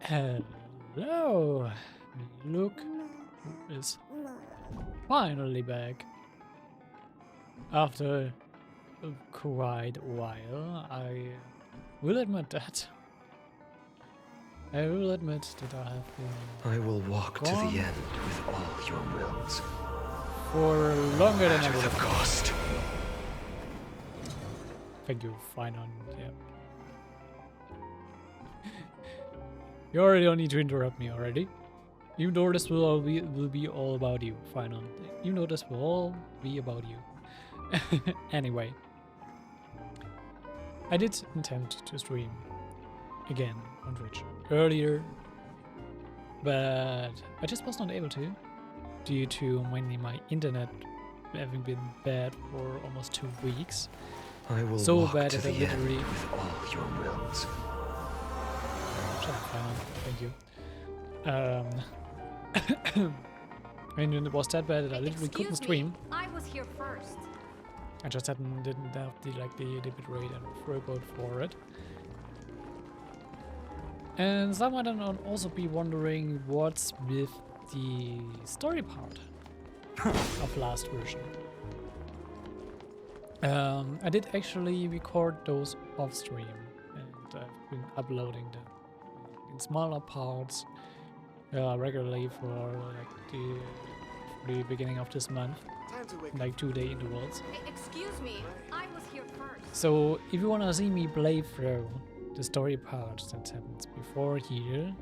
Hello! Look who is finally back. After quite a while, I will admit that. I will admit that I have been I will walk to the end with all your wills. for longer than I At would the have. cost. Thank you, fine on, yeah. You already don't need to interrupt me already. Even though this will be all about you, fine on. Even though this will all be about you. Anyway. I did intend to stream again on Twitch earlier, but I just was not able to due to mainly my internet having been bad for almost 2 weeks. I will So walk bad to that I the end literally... with all your wills. Shut up, Final. Thank you. I mean, it was that bad that I literally couldn't stream. I was here first. I just didn't have the bit rate and throughput for it. And some might also be wondering what's with the story part of last version. I did actually record those off stream, and I've been uploading them in smaller parts regularly for like the beginning of this month, like 2-day intervals. Excuse me, I was here first. So if you wanna see me play through the story part that happens before here,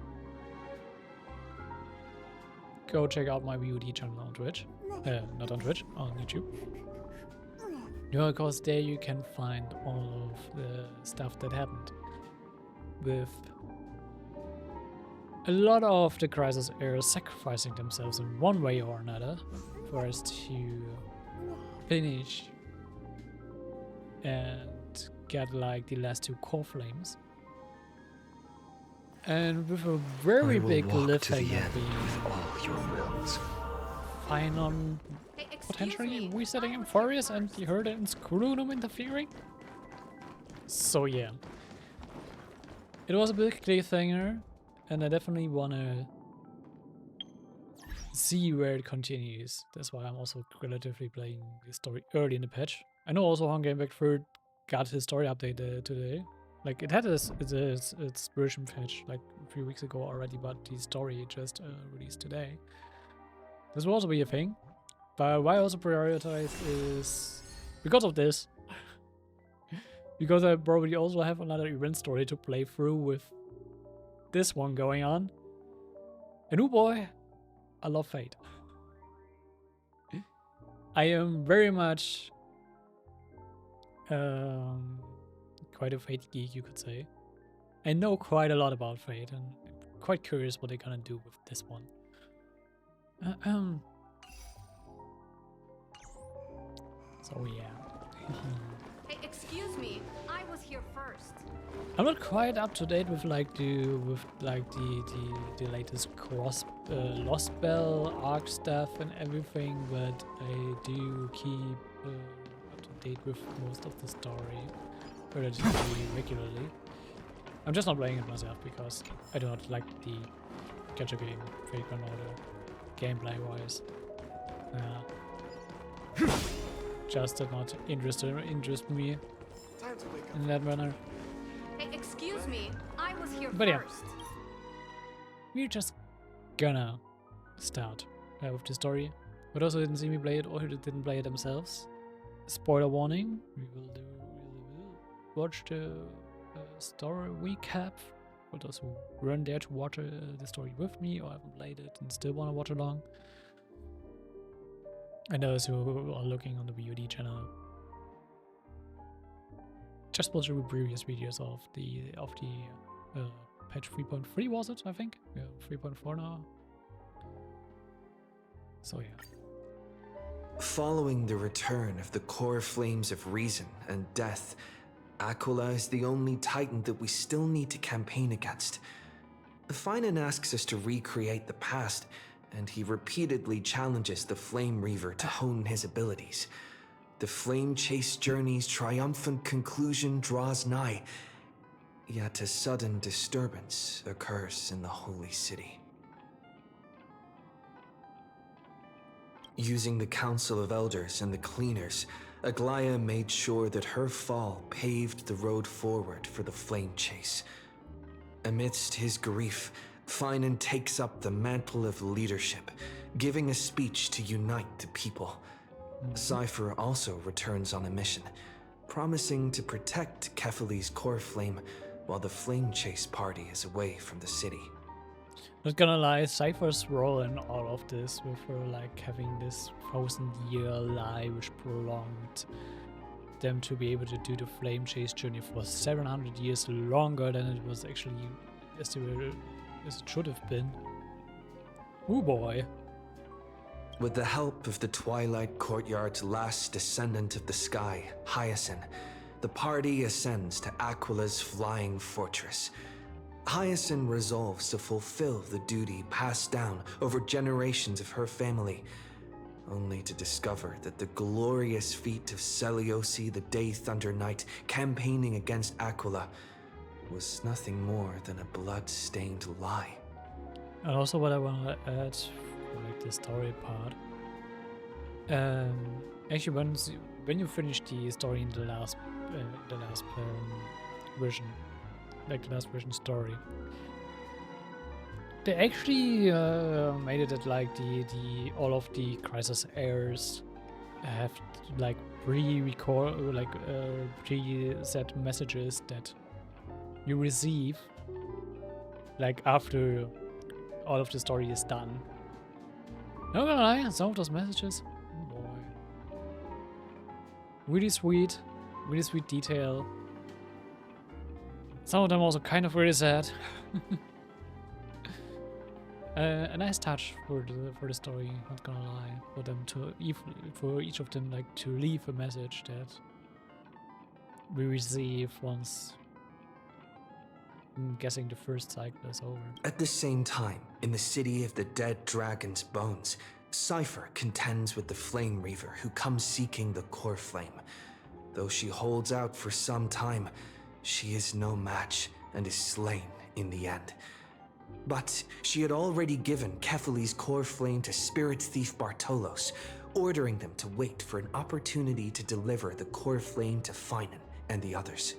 go check out my VOD channel on Twitch. Not on Twitch, on YouTube. Yeah, because there you can find all of the stuff that happened with a lot of the Crisis heirs sacrificing themselves in one way or another for us to finish and get like the last 2 core flames. And with a very big cliffhanger being all your wills. Finon potentially resetting Euphorius and the Herd and Scrunum interfering. So yeah. It was a big cliffhanger, and I definitely wanna see where it continues. That's why I'm also relatively playing the story early in the patch. I know also Honkai Impact 3rd got his story update today. Like, it had its version patch like a few weeks ago already, but the story just released today. This will also be a thing. But why I also prioritize is because of this. Because I probably also have another event story to play through with this one going on. And oh boy, I love Fate. I am very much quite a Fate geek, you could say. I know quite a lot about Fate, and I'm quite curious what they're gonna do with this one. So yeah. Hey, excuse me, I was here first. I'm not quite up to date with like the latest Lost Bell arc stuff and everything, but I do keep up to date with most of the story relatively regularly. I'm just not playing it myself because I do not like the gacha game Fate Grand Order gameplay wise. Just did not interest me in that manner. Hey, excuse me, I was here But yeah. first. We're just gonna start with the story. But also didn't see me play it or who didn't play it themselves. Spoiler warning, we will watch the story recap for those who weren't there to watch the story with me or haven't played it and still want to watch along. And those who are looking on the VOD channel, just watch the previous videos of the patch 3.3 was it? I think. Yeah, 3.4 now. So yeah. Following the return of the core flames of reason and death, Aquila is the only titan that we still need to campaign against. Finan asks us to recreate the past, and he repeatedly challenges the Flame Reaver to hone his abilities. The Flame Chase journey's triumphant conclusion draws nigh, Yet a sudden disturbance occurs in the holy city. Using the Council of Elders and the Cleaners, Aglaya made sure that her fall paved the road forward for the flame chase. Amidst his grief, Finan takes up the mantle of leadership, giving a speech to unite the people. Cypher also returns on a mission, promising to protect Kefali's core flame while the flame chase party is away from the city. Not gonna lie, Cypher's role in all of this, with her like having this 1,000-year lie which prolonged them to be able to do the flame chase journey for 700 years longer than it was actually as it should have been. Oh boy. With the help of the Twilight Courtyard's last descendant of the sky, Hyacinth, the party ascends to Aquila's flying fortress. Hyacinth resolves to fulfill the duty passed down over generations of her family, only to discover that the glorious feat of Seliosi the Day Thunder Knight campaigning against Aquila was nothing more than a blood-stained lie. And also what I want to add for like the story part. Actually, when you finish the story in the last version, like the last version story, they actually made it that like the all of the crisis heirs have like pre-set messages that you receive like after all of the story is done. Not gonna lie, some of those messages, oh boy, really sweet detail. Some of them also kind of really sad. A nice touch for the story, not gonna lie, for them to for each of them like to leave a message that we receive once I'm guessing the first cycle is over. At the same time, in the city of the dead dragon's bones, Cypher contends with the Flame Reaver who comes seeking the core flame. Though she holds out for some time, she is no match and is slain in the end. But she had already given Kefali's core flame to spirit thief Bartolos, ordering them to wait for an opportunity to deliver the core flame to Finan and the others.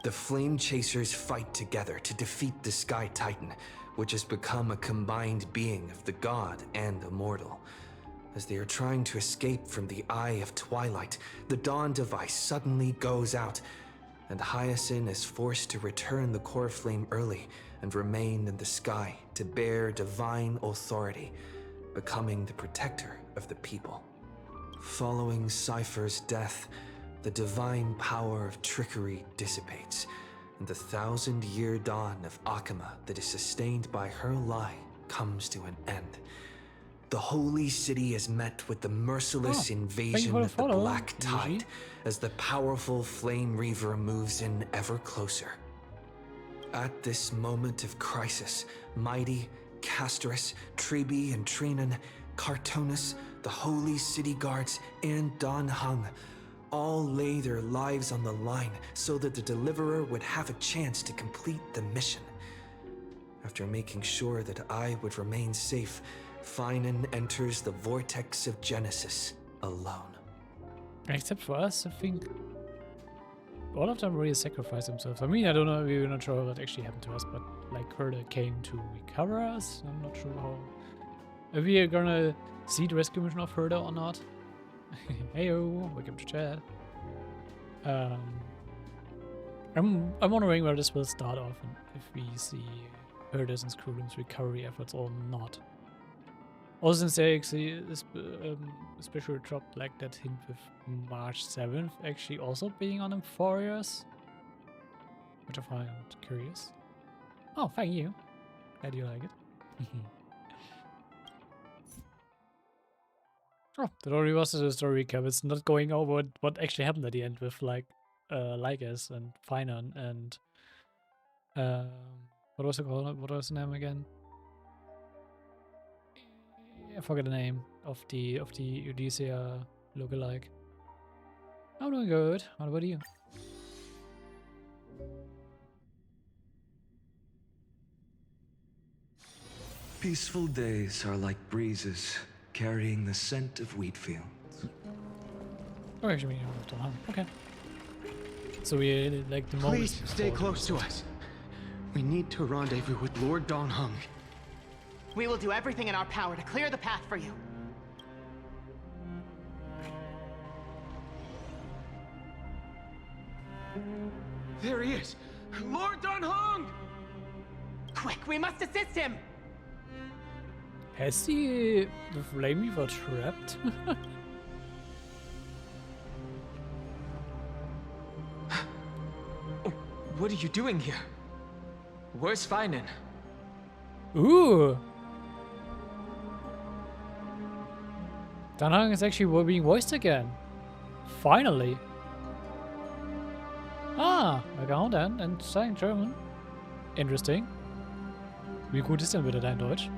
The Flame Chasers fight together to defeat the Sky Titan, which has become a combined being of the god and immortal. As they are trying to escape from the Eye of Twilight, the Dawn device suddenly goes out, and Hyacinth is forced to return the core flame early and remain in the sky to bear divine authority, becoming the protector of the people. Following Cypher's death, the divine power of trickery dissipates, and the 1,000-year dawn of Akama that is sustained by her lie comes to an end. The holy city is met with the merciless invasion of the Black Tide as the powerful Flame Reaver moves in ever closer. At this moment of crisis, Mighty, Castrus, Tribi and Trinan, Cartonus, the holy city guards, and Don Hung all lay their lives on the line so that the Deliverer would have a chance to complete the mission. After making sure that I would remain safe, Finan enters the vortex of Genesis alone. Except for us, I think all of them really sacrificed themselves. I mean, I don't know, we're not sure what actually happened to us, but like Herda came to recover us. I'm not sure how. If we are gonna see the rescue mission of Herda or not. Heyo, welcome to chat. I'm wondering where this will start off and if we see Herda's and Screwdum's recovery efforts or not. Also, since they actually especially dropped like that hint with March 7th actually also being on Emphorius, which I find curious. Oh, thank you. Glad you like it. Oh, that already was the story recap. It's not going over what actually happened at the end with like Lycus and Finan and what was it called? What was the name again? I forget the name of the Odyssea lookalike. I'm doing good. What about you? Peaceful days are like breezes, carrying the scent of wheat fields. Oh, actually, we don't have to. Okay. So we like the moment. Please stay close to us. We need to rendezvous with Lord Don Hung. We will do everything in our power to clear the path for you. There he is! Lord Don Hung! Quick, we must assist him! Has he the Flame Reaver trapped? What are you doing here? Where's Feinen? Ooh! Dan Hang is actually being voiced again. Finally. Ah, Account and saying German. Interesting. Wie gut ist denn bitte dein Deutsch?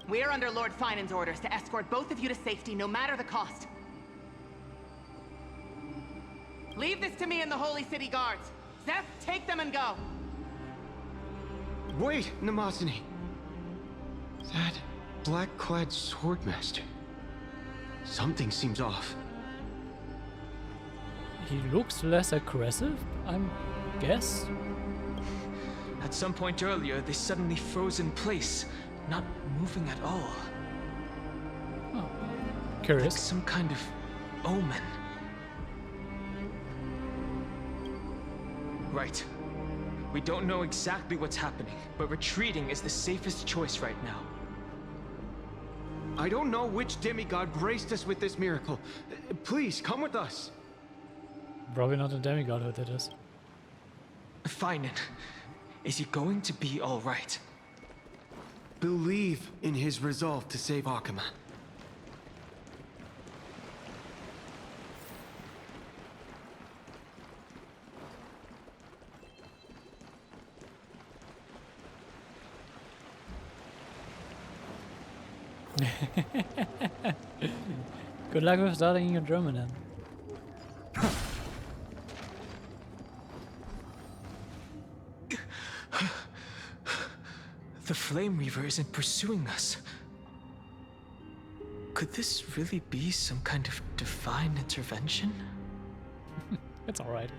We are under Lord Feinen's orders to escort both of you to safety, no matter the cost. Leave this to me and the Holy City Guards. Zeph, take them and go. Wait, Namasani. That black-clad swordmaster. Something seems off. He looks less aggressive, I guess. At some point earlier, they suddenly froze in place, not moving at all. Oh. Like Curious. some kind of omen. Right. We don't know exactly what's happening, but retreating is the safest choice right now. I don't know which demigod graced us with this miracle. Please, come with us. Probably not a demigod who did this. Feinen, is he going to be all right? Believe in his resolve to save Akuma. Good luck with starting your German then. The Flame Reaver isn't pursuing us. Could this really be some kind of divine intervention? It's alright.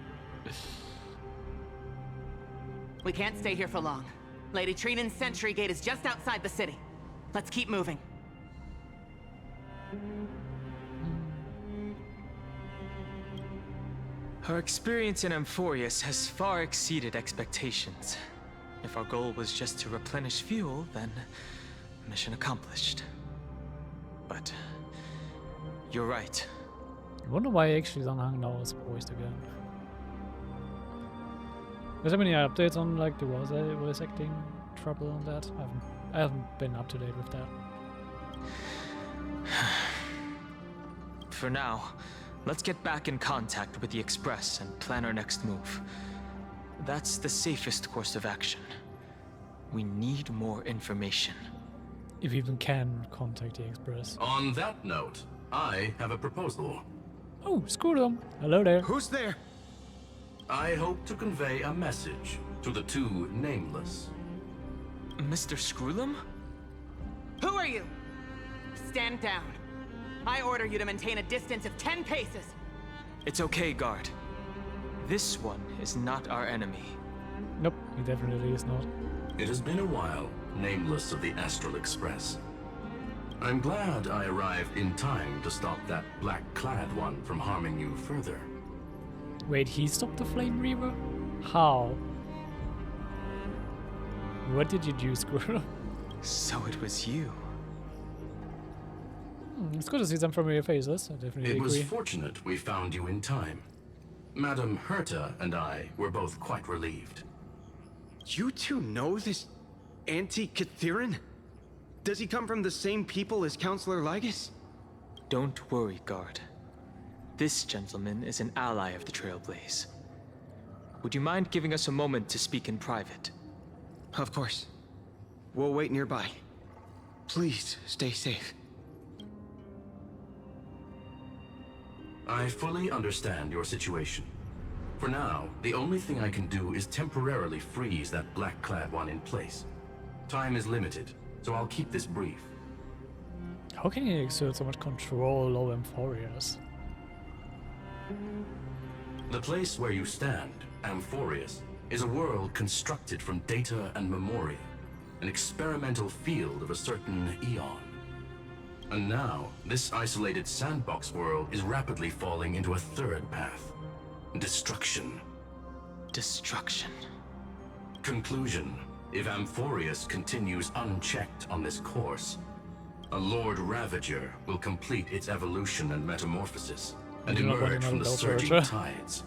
We can't stay here for long. Lady Trine's sentry gate is just outside the city. Let's keep moving. Our experience in Amphorius has far exceeded expectations. If our goal was just to replenish fuel, then mission accomplished. But you're right. I wonder why actually Dan Hang now is voiced again. Does there any updates on like the voice acting trouble on that? I haven't been up to date with that. For now, let's get back in contact with the Express and plan our next move. That's the safest course of action. We need more information. If you even can contact the Express. On that note, I have a proposal. Oh, screw them. Hello there. Who's there? I hope to convey a message to the two nameless. Mr. Screwlum? Who are you? Stand down. I order you to maintain a distance of 10 paces. It's okay, guard. This one is not our enemy. Nope, he definitely is not. It has been a while, nameless of the Astral Express. I'm glad I arrived in time to stop that black-clad one from harming you further. Wait, he stopped the Flame Reaver? How? What did you do, Squirrel? So it was you. It's good to see some familiar faces, I definitely It was agree. fortunate we found you in time. Madame Herta and I were both quite relieved. You two know this anti-Cyrene? Does he come from the same people as Counselor Lygus? Don't worry, guard. This gentleman is an ally of the Trailblaze. Would you mind giving us a moment to speak in private? Of course. We'll wait nearby. Please stay safe. I fully understand your situation. For now, the only thing I can do is temporarily freeze that black-clad one in place. Time is limited, so I'll keep this brief. How can he exert so much control over Amphorius? The place where you stand, Amphorius, is a world constructed from data and memoria, an experimental field of a certain eon. And now, this isolated sandbox world is rapidly falling into a third path. Destruction. Destruction. Conclusion. If Amphorius continues unchecked on this course, a Lord Ravager will complete its evolution and metamorphosis, and You do not want emerge from the another surging Ravager. tides.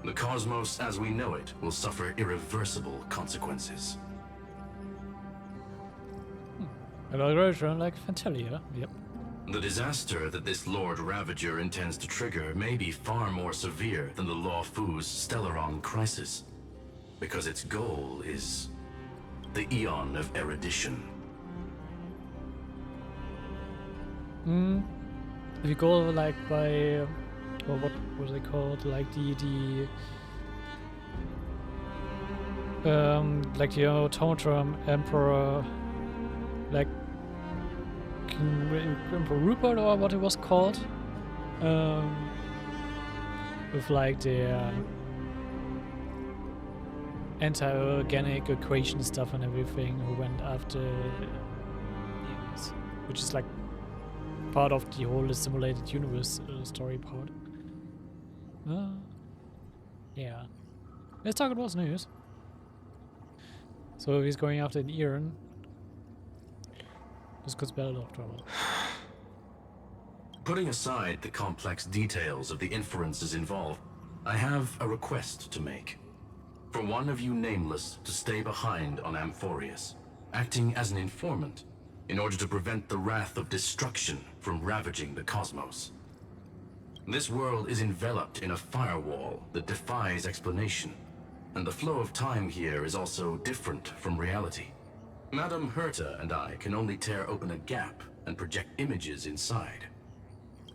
The cosmos as we know it will suffer irreversible consequences. Another version like Fantalia. Yep. The disaster that this Lord Ravager intends to trigger may be far more severe than the Law Fu's Stellaron crisis, because its goal is the Eon of Erudition. If you go like by, or what was it called? Like like the Automatron Emperor, like Emperor Rupert or what it was called, with like the anti-organic equation stuff and everything, who went after humans, which is like part of the whole simulated universe story part. Yeah. Let's talk about news. So he's going after an Iran. This could spell a lot of trouble. Putting aside the complex details of the inferences involved, I have a request to make. For one of you nameless to stay behind on Amphorius, acting as an informant, in order to prevent the wrath of destruction from ravaging the cosmos. This world is enveloped in a firewall that defies explanation, and the flow of time here is also different from reality. Madame Herta and I can only tear open a gap and project images inside.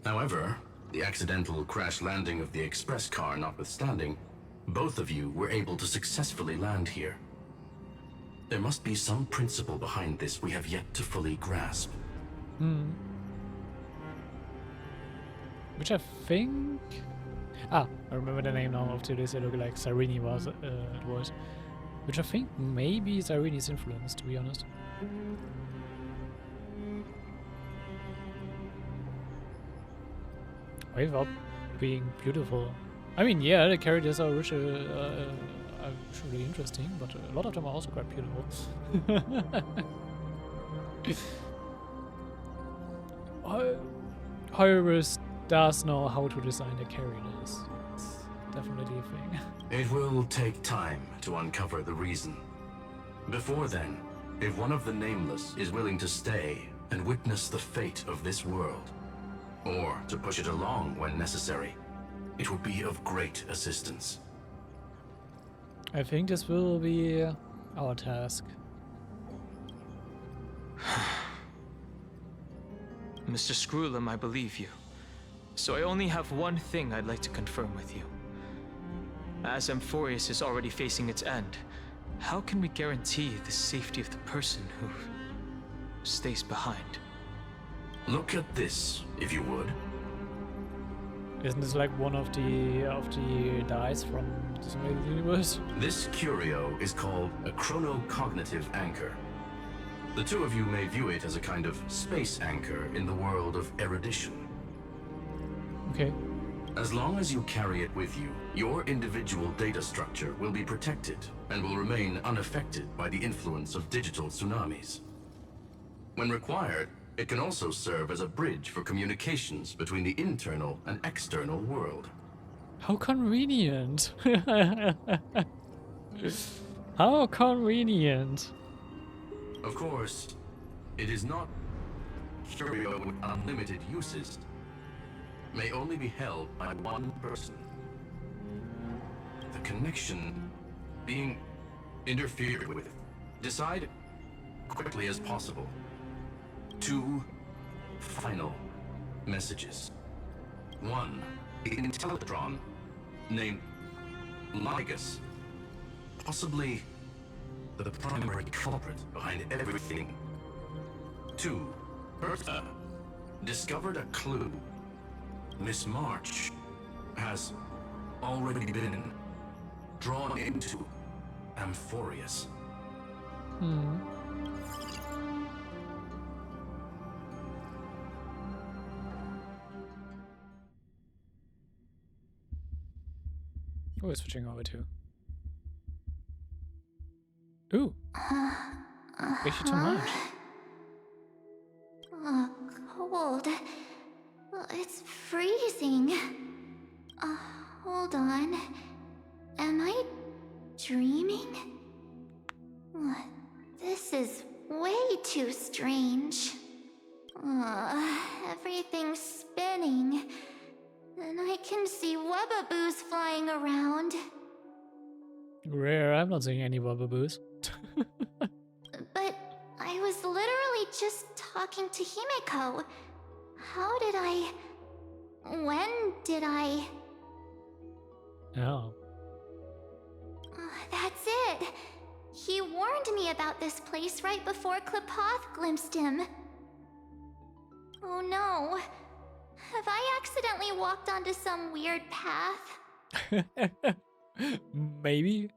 However, the accidental crash landing of the express car notwithstanding, both of you were able to successfully land here. There must be some principle behind this we have yet to fully grasp. Which I think... I remember the name now of today's look like Cyrene was, it was. Which I think maybe Cyrene's influence, to be honest. Without being beautiful. I mean, yeah, the characters are really interesting, but a lot of them are also quite beautiful. However, does know how to design the characters. It's definitely a thing. It will take time to uncover the reason. Before then, if one of the Nameless is willing to stay and witness the fate of this world, or to push it along when necessary, it would be of great assistance. I think this will be our task. Mr. Screwlum, I believe you. So I only have one thing I'd like to confirm with you. As Amphorius is already facing its end, how can we guarantee the safety of the person who stays behind? Look at this, if you would. Isn't this like one of the dice from the simulated universe? This curio is called a chronocognitive anchor. The two of you may view it as a kind of space anchor in the world of erudition. Okay. As long as you carry it with you, your individual data structure will be protected and will remain unaffected by the influence of digital tsunamis. When required, it can also serve as a bridge for communications between the internal and external world. How convenient. How convenient. Of course, it is not curio with unlimited uses. May only be held by one person. The connection being interfered with. Decide quickly as possible. 2 final messages. One, the Intellatron, named Ligus. Possibly the primary culprit behind everything. Two, Bertha discovered a clue. Miss March has already been drawn into Amphorius. Oh, it's switching over to. Ooh. Actually too much. Cold. It's freezing. Hold on. Am I dreaming? This is way too strange. Everything's spinning. And I can see webbaboos flying around. Rare, I'm not seeing any wobbaboos. But I was literally just talking to Himeko. How did I... When did I... Oh. That's it. He warned me about this place right before Klapoth glimpsed him. Oh no. Have I accidentally walked onto some weird path? Maybe?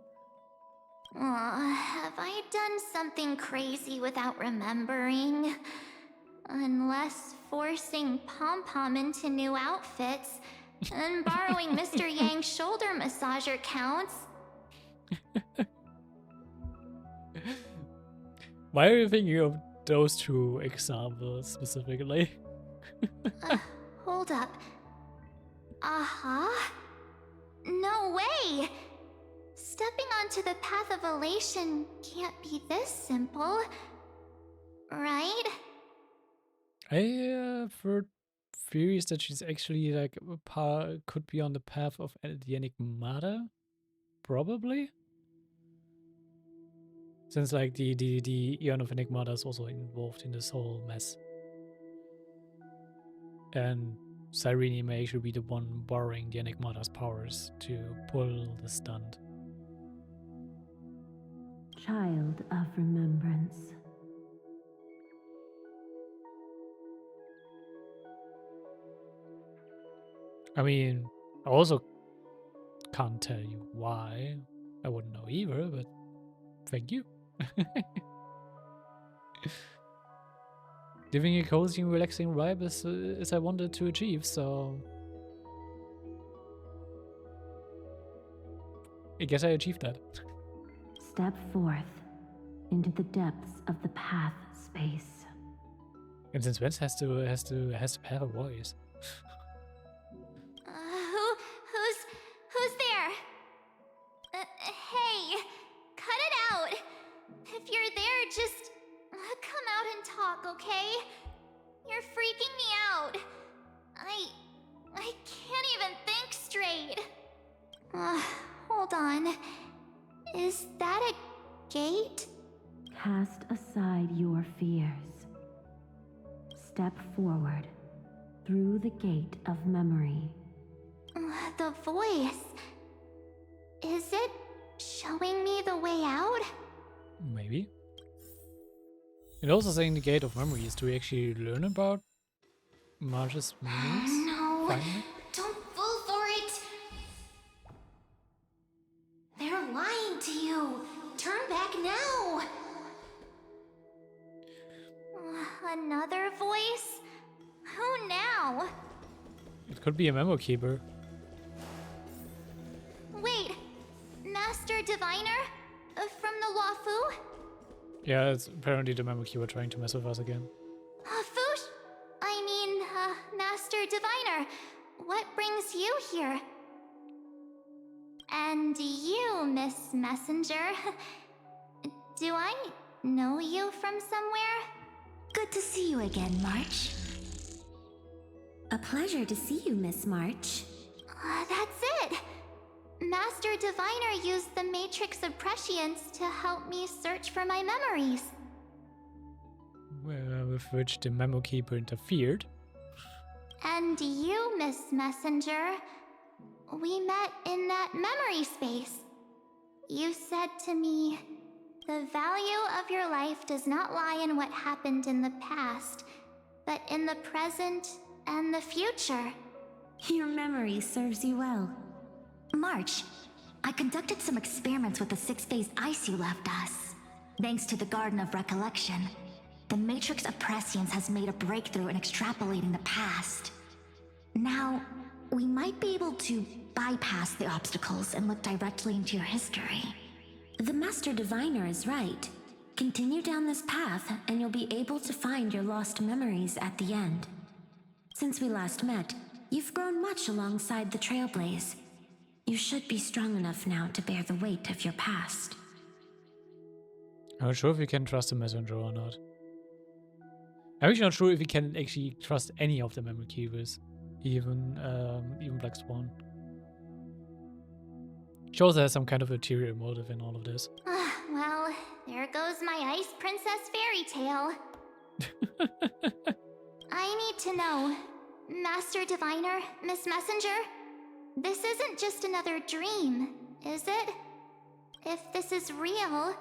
Have I done something crazy without remembering? Unless forcing Pom-Pom into new outfits and borrowing Mr. Yang's shoulder massager counts. Why are you thinking of those two examples specifically? Hold up. No way! Stepping onto the path of elation can't be this simple. Right? I have heard theories that she's actually like could be on the path of the Enigmata. Probably. Since like the Eon of Enigmata is also involved in this whole mess. And Cyrene may actually be the one borrowing the Enigmata's powers to pull the stunt. Child of remembrance. I mean, I also can't tell you why. I wouldn't know either, but thank you. Giving a cozy and relaxing vibe is I wanted to achieve, so I guess I achieved that. Step forth into the depths of the path space. And since Vince has to have a voice. Who's there? Hey, cut it out. If you're there, just come out and talk, okay? You're freaking me out. I can't even think straight. Hold on. Is that a gate? Cast aside your fears. Step forward through the gate of memory. The voice. Is it showing me the way out? Maybe. And also saying the gate of memories, do we actually learn about Marge's memories? No, finally? don't fall for it. They're lying to you. Turn back now. Another voice? Who now? It could be a memo keeper. Wait, Master Diviner? From the Luofu? Yeah, it's apparently the memo keeper trying to mess with us again. Fush? Master Diviner, what brings you here? And you, Miss Messenger. Do I know you from somewhere? Good to see you again, March. A pleasure to see you, Miss March. That's it! Master Diviner used the Matrix of Prescience to help me search for my memories. With which the memo keeper interfered. And you, Miss Messenger, we met in that memory space. You said to me, the value of your life does not lie in what happened in the past, but in the present and the future. Your memory serves you well. March, I conducted some experiments with the 6-phase ice you left us. Thanks to the Garden of Recollection, the Matrix of Prescience has made a breakthrough in extrapolating the past. Now, we might be able to bypass the obstacles and look directly into your history. The Master Diviner is right. Continue down this path, and you'll be able to find your lost memories at the end. Since we last met, you've grown much alongside the Trailblaze. You should be strong enough now to bear the weight of your past. I'm not sure if we can trust the messenger or not. I'm actually not sure if we can actually trust any of the memory keepers, even Black Swan. Shows there's some kind of ulterior motive in all of this. Well, there goes my Ice Princess fairy tale. I need to know, Master Diviner, Miss Messenger, this isn't just another dream, is it? If this is real,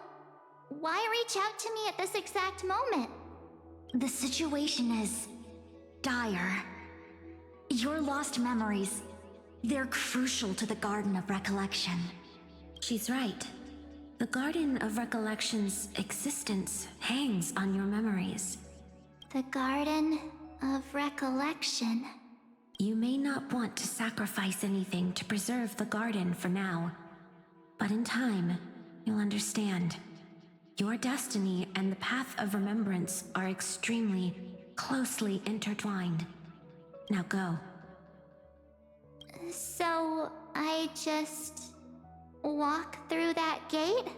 why reach out to me at this exact moment? The situation is dire. Your lost memories, they're crucial to the Garden of Recollection. She's right. The Garden of Recollection's existence hangs on your memories. The Garden of Recollection. You may not want to sacrifice anything to preserve the garden for now, but in time, you'll understand. Your destiny and the path of remembrance are extremely, closely intertwined. Now go. So, I just walk through that gate?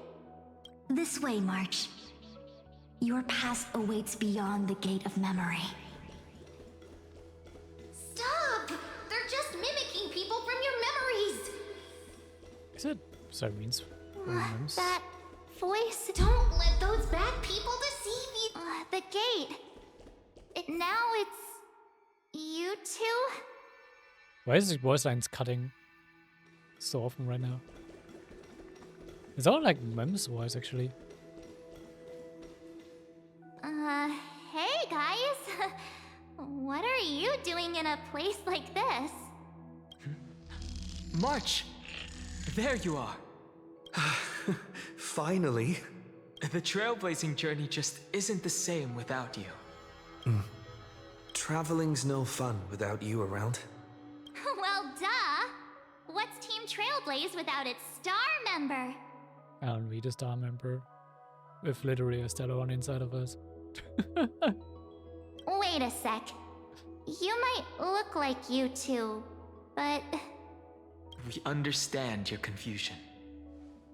This way, March. Your past awaits beyond the gate of memory. Stop! They're just mimicking people from your memories! Is it Cyrene's memories? That voice... Don't let those bad people deceive you! The gate... now it's... you two? Why is the voice lines cutting so often right now? It's all like Mem's voice, actually. Hey guys! What are you doing in a place like this? March! There you are! Finally. The trailblazing journey just isn't the same without you. Traveling's no fun without you around. Well, duh! What's Team Trailblaze without its star member? Aren't we the star member? With literally a stellar on inside of us. Wait a sec. You might look like you two, but... We understand your confusion.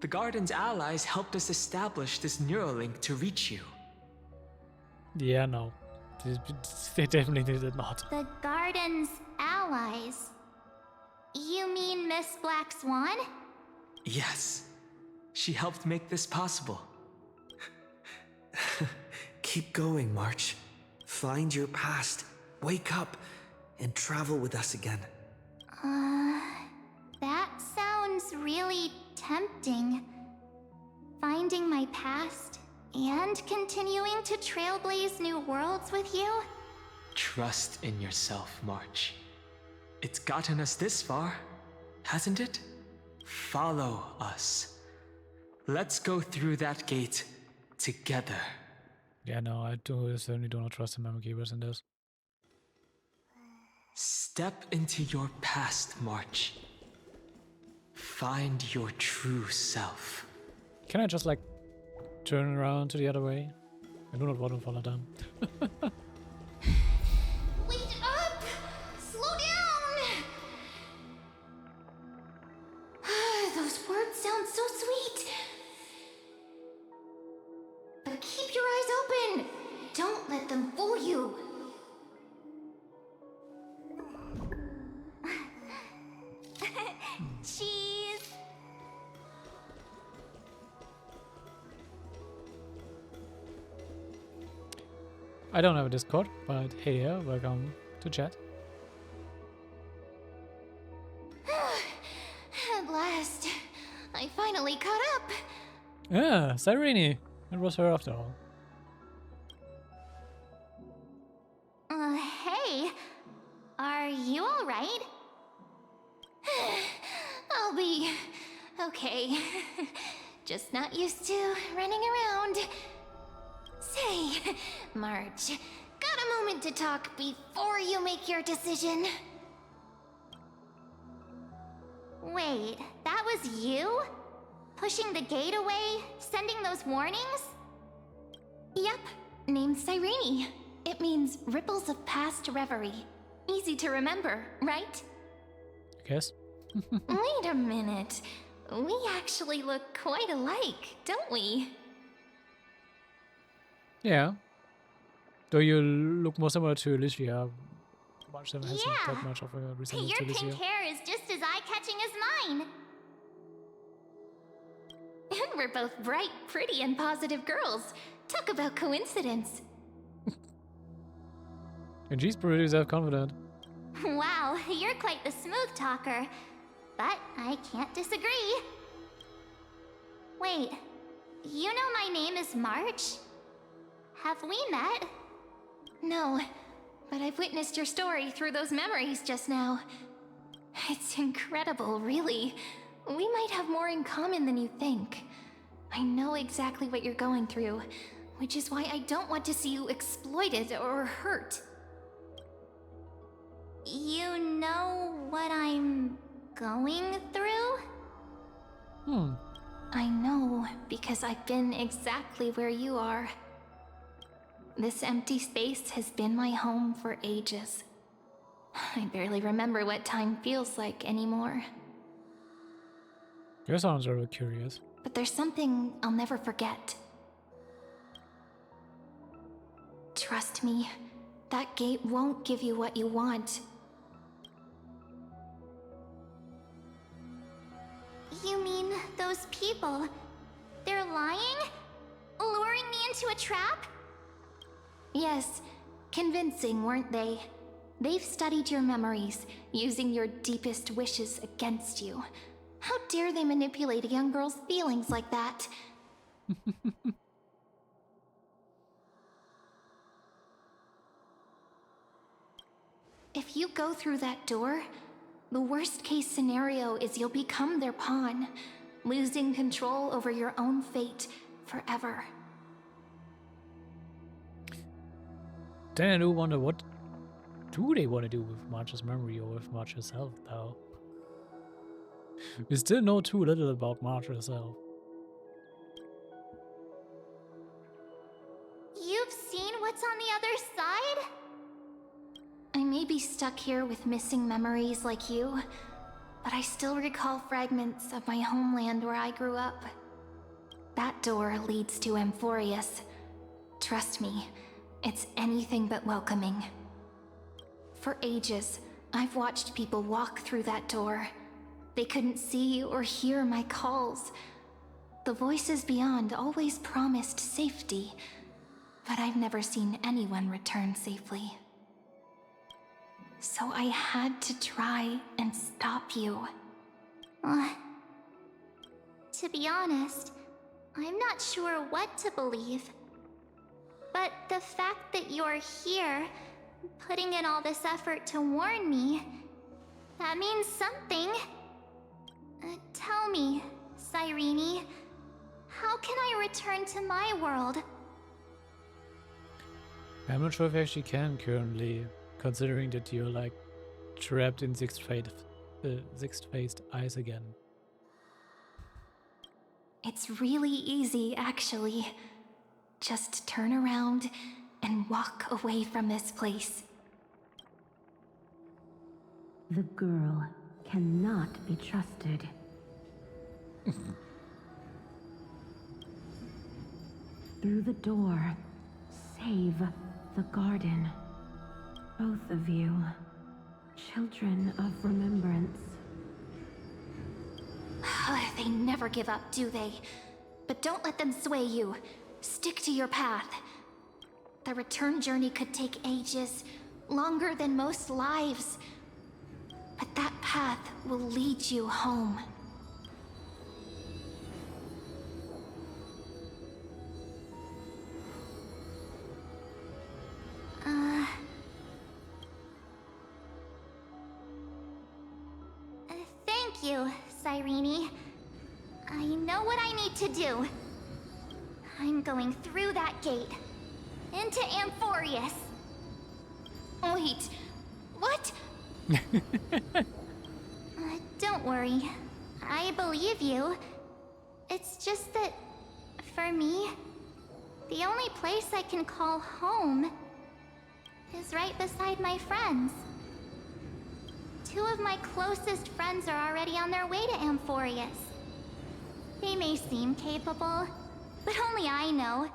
The Garden's allies helped us establish this Neuralink to reach you. Yeah, no. They definitely did not. The Garden's allies? You mean Miss Black Swan? Yes. She helped make this possible. Keep going, March. Find your past, wake up, and travel with us again. That sounds really tempting. Finding my past and continuing to trailblaze new worlds with you? Trust in yourself, March. It's gotten us this far, hasn't it? Follow us. Let's go through that gate together. Yeah, no, I certainly do not trust the memory keepers in this. Step into your past, March. Find your true self. Can I just, like, turn around to the other way? I do not want to follow them. Wait up! Slow down! Those words sound so sweet. But keep your eyes open! Don't let them fool you! Cheese! I don't have a Discord, but hey there, welcome to chat. finally caught up. Yeah, Cyrene. It was her after all. Hey. Are you alright? I'll be okay. Just not used to running around. Say, March, got a moment to talk before you make your decision? Wait, that was you? Pushing the gate away? Sending those warnings? Yep, named Cyrene. It means ripples of past reverie. Easy to remember, right? I guess. Wait a minute. We actually look quite alike, don't we? Yeah. Though you look more similar to Alicia. March hasn't that much of a resemblance Your to Alicia. pink hair is just as eye-catching as mine. And we're both bright, pretty, and positive girls. Talk about coincidence. And she's pretty self-confident. Wow, you're quite the smooth talker. But I can't disagree. Wait, you know my name is March? Have we met? No, but I've witnessed your story through those memories just now. It's incredible, really. We might have more in common than you think. I know exactly what you're going through, which is why I don't want to see you exploited or hurt. You know what I'm going through? I know, because I've been exactly where you are. This empty space has been my home for ages. I barely remember what time feels like anymore. You sounds really curious. But there's something I'll never forget. Trust me, that gate won't give you what you want. You mean those people? They're lying? Luring me into a trap? Yes, convincing, weren't they? They've studied your memories, using your deepest wishes against you. How dare they manipulate a young girl's feelings like that? If you go through that door, the worst case scenario is you'll become their pawn, losing control over your own fate forever. Then I do wonder, what do they want to do with March's memory or with March herself, though? We still know too little about March herself. You've seen what's on the other side? I may be stuck here with missing memories like you, but I still recall fragments of my homeland where I grew up. That door leads to Amphorius. Trust me, it's anything but welcoming. For ages, I've watched people walk through that door. They couldn't see or hear my calls. The voices beyond always promised safety, but I've never seen anyone return safely. So I had to try and stop you. To be honest, I'm not sure what to believe. But the fact that you're here, putting in all this effort to warn me, that means something. Tell me, Cyrene, how can I return to my world? I'm not sure if I actually can currently, considering that you're like trapped in sixth-phased ice again. It's really easy, actually. Just turn around and walk away from this place. The girl cannot be trusted. Through the door, save the garden. Both of you, children of remembrance. They never give up, do they? But don't let them sway you. Stick to your path. The return journey could take ages, longer than most lives. But that path will lead you home. Thank you, Cyrene. I know what I need to do. I'm going through that gate. Into Amphorius. Wait, what? Don't worry. I believe you. It's just that, for me, the only place I can call home is right beside my friends. 2 of my closest friends are already on their way to Amphorius. They may seem capable, but only I know.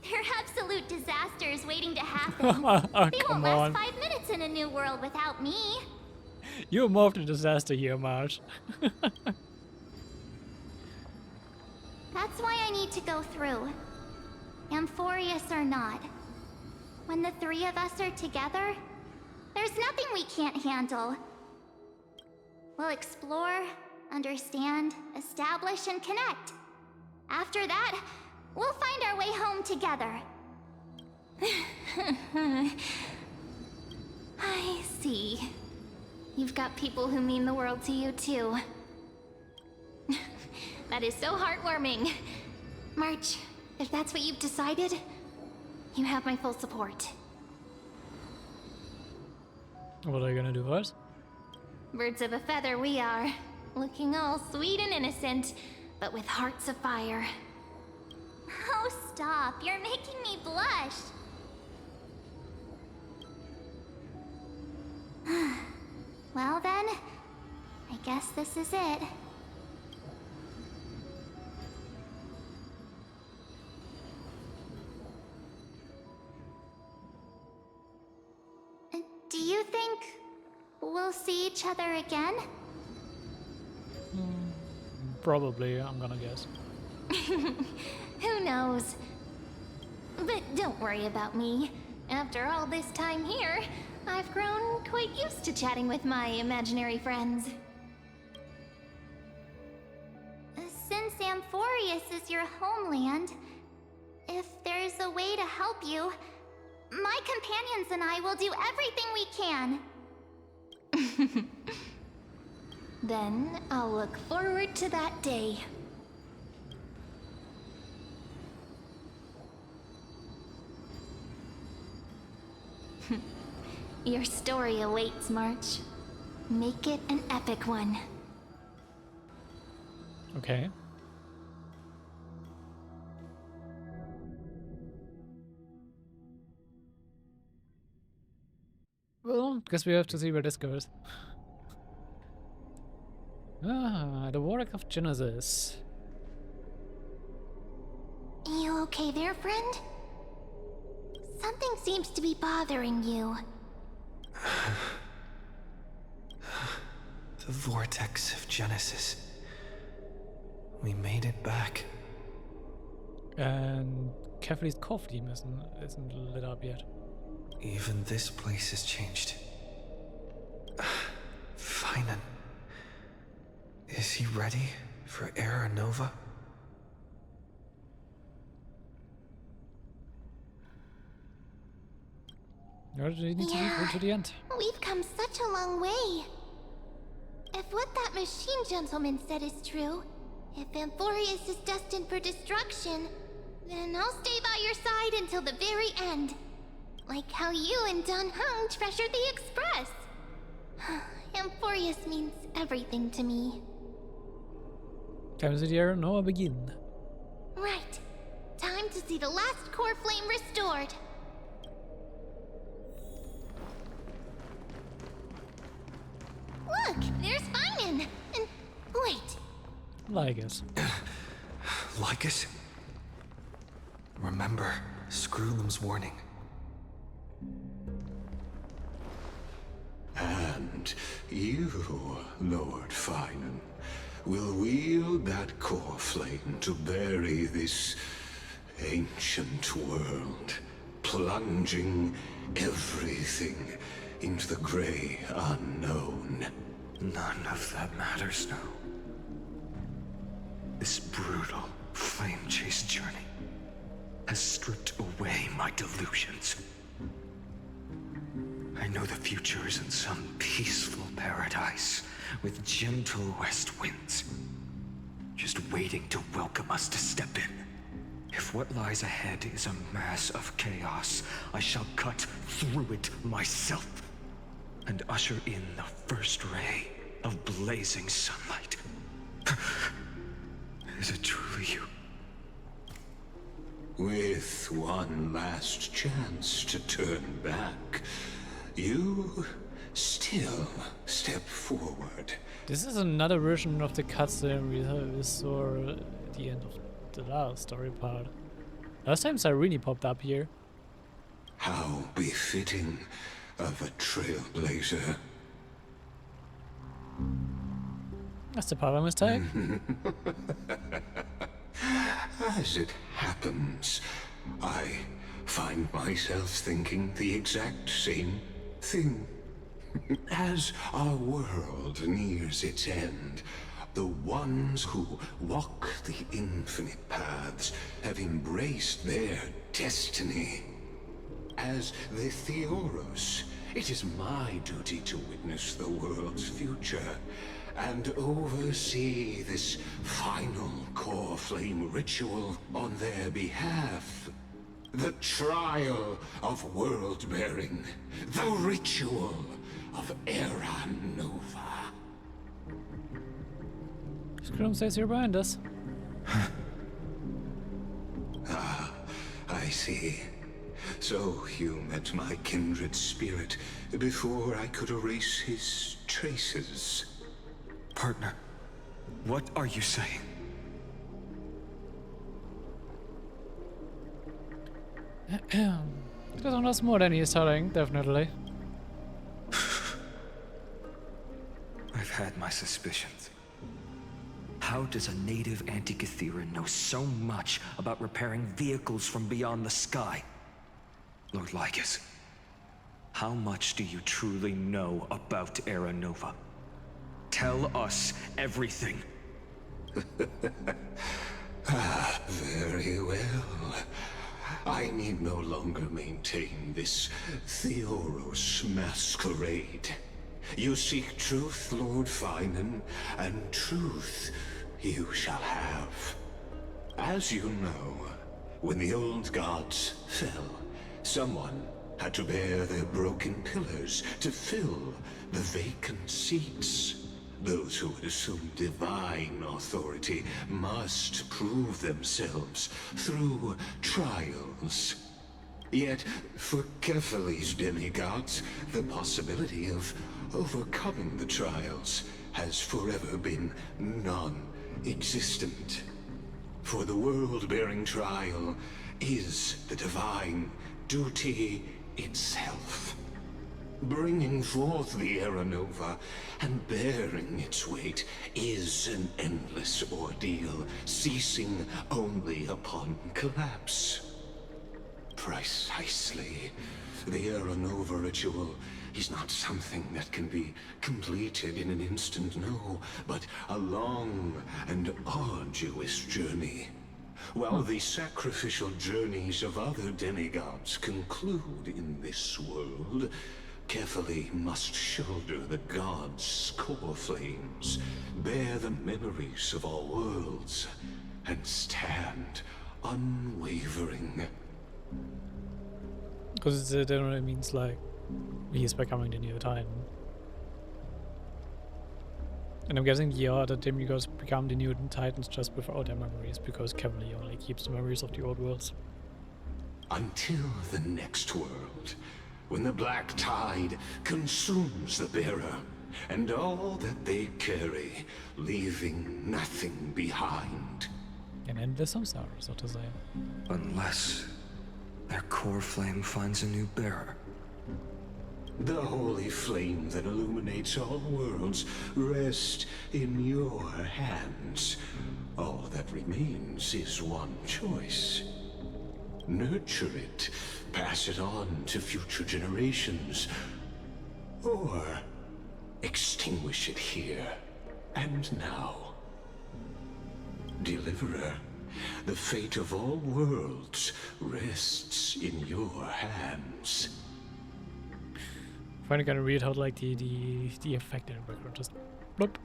They're absolute disasters waiting to happen. They won't last 5 minutes in a new world without me. You're more of a disaster here, March. That's why I need to go through. Amphorius or not. When the 3 of us are together, there's nothing we can't handle. We'll explore, understand, establish, and connect. After that, we'll find our way home together. I see. You've got people who mean the world to you, too. That is so heartwarming. March, if that's what you've decided, you have my full support. What are you gonna do first? Birds of a feather we are. Looking all sweet and innocent, but with hearts of fire. Oh, stop. You're making me blush. Well then, I guess this is it. Do you think we'll see each other again? Probably, I'm gonna guess. Who knows? But don't worry about me. After all this time here, I've grown quite used to chatting with my imaginary friends. Since Amphorius is your homeland, if there's a way to help you, my companions and I will do everything we can. Then I'll look forward to that day. Your story awaits, March. Make it an epic one. Okay. Well, guess we have to see where this goes. The Warwick of Genesis. You okay there, friend? Something seems to be bothering you. The vortex of Genesis. We made it back. And Kefli's core theme isn't lit up yet. Even this place has changed. Finan. Is he ready for Era Nova? Or do you need to go to the end? We've come such a long way. If what that machine gentleman said is true, if Amphorius is destined for destruction, then I'll stay by your side until the very end. Like how you and Dun Hung treasured the Express. Amphorius means everything to me. Time to see the Era Nova begin. Right. Time to see the last core flame restored. Look, there's Finan! And wait. Lycus. Lycus? Remember Screwlum's warning. And you, Lord Finan, will wield that core flame to bury this ancient world, plunging everything into the gray unknown. None of that matters now. This brutal, flame-chased journey has stripped away my delusions. I know the future is in some peaceful paradise with gentle west winds, just waiting to welcome us to step in. If what lies ahead is a mass of chaos, I shall cut through it myself and usher in the first ray of blazing sunlight. Is it truly you? With one last chance to turn back, you still step forward. This is another version of the cutscene we saw at the end of the last story part. Last time Cyrene popped up here. How befitting of a trailblazer. That's the part I mistake. As it happens, I find myself thinking the exact same thing. As our world nears its end, the ones who walk the infinite paths have embraced their destiny. As the Theoros, it is my duty to witness the world's future and oversee this final core flame ritual on their behalf. The trial of world-bearing, the ritual of Era Nova. Scrum stays here behind us. Ah, I see. So you met my kindred spirit before I could erase his traces. Partner, what are you saying? It doesn't last more than he's telling, definitely. I've had my suspicions. How does a native Antikythera know so much about repairing vehicles from beyond the sky? Lord Lycus, how much do you truly know about Era Nova? Tell us everything. Very well. I need no longer maintain this Theoros masquerade. You seek truth, Lord Finan, and truth you shall have. As you know, when the old gods fell, someone had to bear their broken pillars to fill the vacant seats. Those who would assume divine authority must prove themselves through trials. Yet, for Kephales's demigods, the possibility of overcoming the trials has forever been non-existent. For the world-bearing trial is the divine duty itself. Bringing forth the Era Nova and bearing its weight is an endless ordeal, ceasing only upon collapse. Precisely. The Era Nova ritual is not something that can be completed in an instant, no, but a long and arduous journey. While the sacrificial journeys of other demigods conclude in this world, carefully must shoulder the gods' core flames, bear the memories of all worlds, and stand unwavering. Because it generally means like he is becoming the new Titan. And I'm guessing the other demigods become the new Titans just without their memories, because Cavalier only keeps the memories of the old worlds. Until the next world, when the black tide consumes the bearer and all that they carry, leaving nothing behind. An endless samsara, so to say. Unless their core flame finds a new bearer. The holy flame that illuminates all worlds rests in your hands. All that remains is one choice. Nurture it, pass it on to future generations, or extinguish it here and now. Deliverer, the fate of all worlds rests in your hands. I find it kind of weird how like the effect in the background just Nope.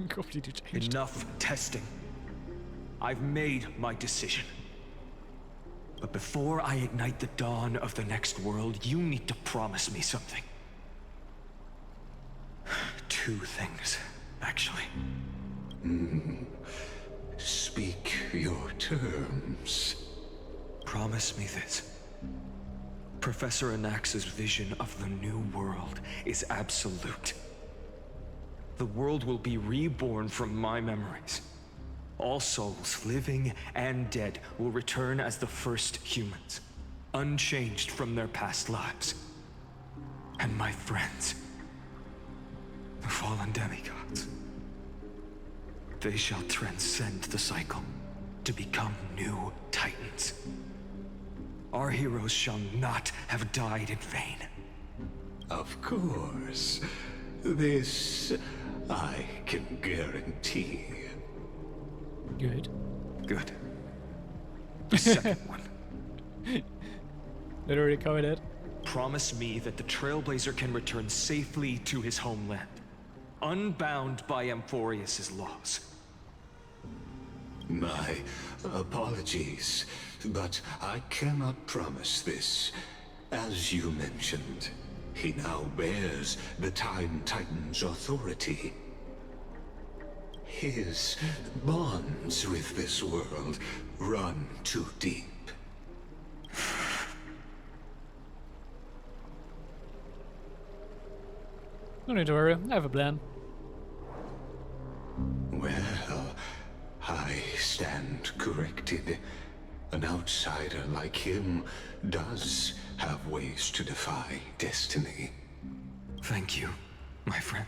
Completely changed. Enough testing. I've made my decision. But before I ignite the dawn of the next world, you need to promise me something. 2 things, actually. Speak your terms. Promise me this. Professor Anax's vision of the new world is absolute. The world will be reborn from my memories. All souls, living and dead, will return as the first humans, unchanged from their past lives. And my friends, the fallen demigods, they shall transcend the cycle to become new titans. Our heroes shall not have died in vain. Of course. This I can guarantee. Good. Good. The second one. Literally covered. Promise me that the Trailblazer can return safely to his homeland, unbound by Amphorius' laws. My apologies, but I cannot promise this. As you mentioned, he now bears the Time Titan's authority. His bonds with this world run too deep. No need to worry, I have a plan. Well, I stand corrected. An outsider like him does have ways to defy destiny. Thank you, my friend,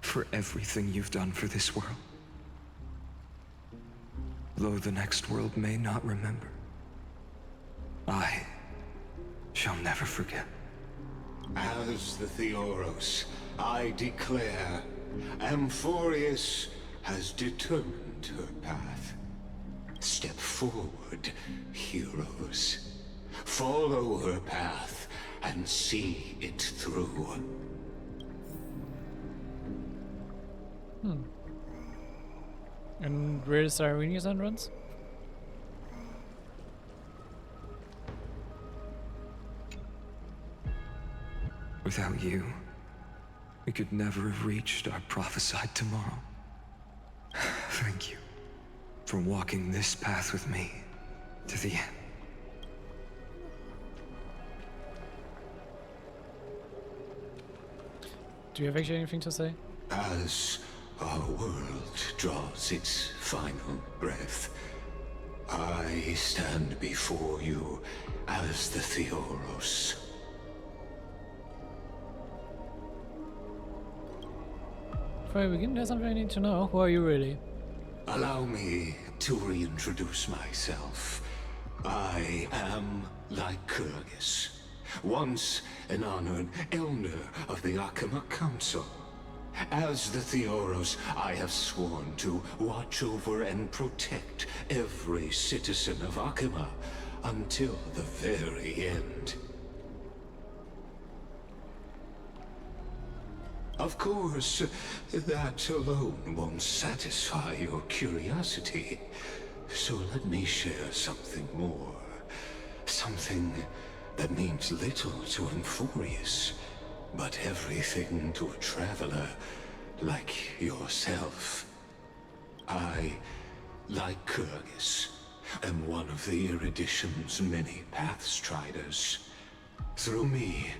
for everything you've done for this world. Though the next world may not remember, I shall never forget. As the Theoros, I declare, Amphorius has determined her path. Step forward, heroes. Follow her path and see it through. And where is Cyrene's entrance? Without you, we could never have reached our prophesied tomorrow. Thank you for walking this path with me to the end. Do you have actually anything to say? As our world draws its final breath, I stand before you as the Theoros. Before we begin, there's something I need to know. Who are you really? Allow me to reintroduce myself. I am Lycurgus, once an honored elder of the Akama Council. As the Theoros, I have sworn to watch over and protect every citizen of Akama until the very end. Of course, that alone won't satisfy your curiosity. So let me share something more. Something that means little to Amphorius, but everything to a traveler like yourself. I, Lycurgus, am one of the Erudition's many Pathstriders. Through me,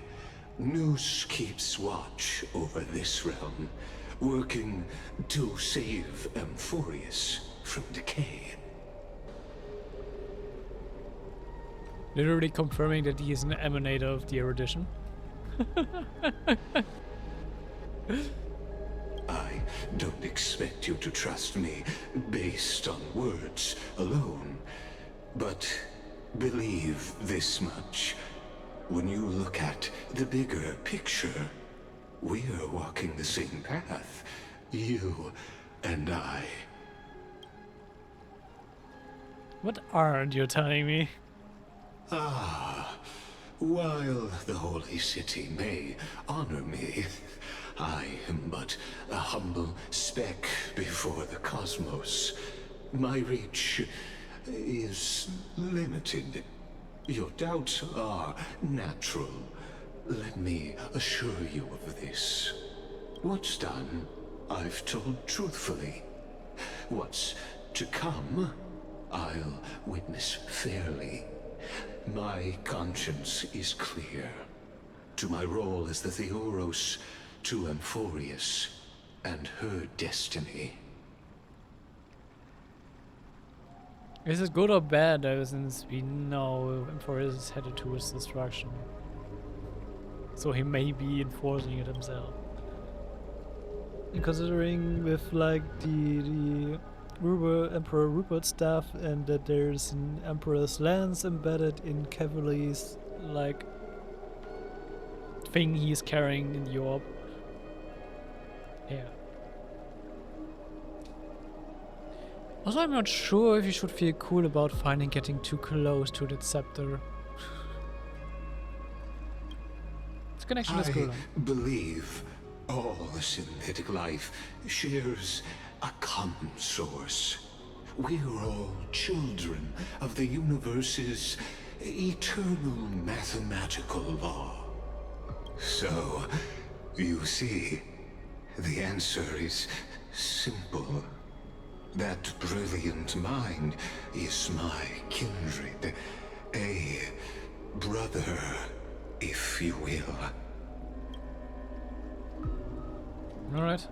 Nous keeps watch over this realm, working to save Amphorius from decay. Literally confirming that he is an emanator of the erudition. I don't expect you to trust me based on words alone, but believe this much. When you look at the bigger picture, we're walking the same path, you and I. What aren't you telling me? Ah, while the Holy City may honor me, I am but a humble speck before the cosmos. My reach is limited. Your doubts are natural. Let me assure you of this. What's done, I've told truthfully. What's to come, I'll witness fairly. My conscience is clear. To my role as the Theoros, to Amphorius, and her destiny. Is it good or bad though, since we know Amphorius is headed towards destruction? So he may be enforcing it himself. And considering with like the Emperor Rupert stuff, and that there's an Emperor's lance embedded in Cavalry's like thing he's carrying in the orb. Yeah. Also, I'm not sure if you should feel cool about finding getting too close to the scepter. This connection is cool. I believe all synthetic life shares a common source. We're all children of the universe's eternal mathematical law. So, you see, the answer is simple. That brilliant mind is my kindred, a brother, if you will. Alright.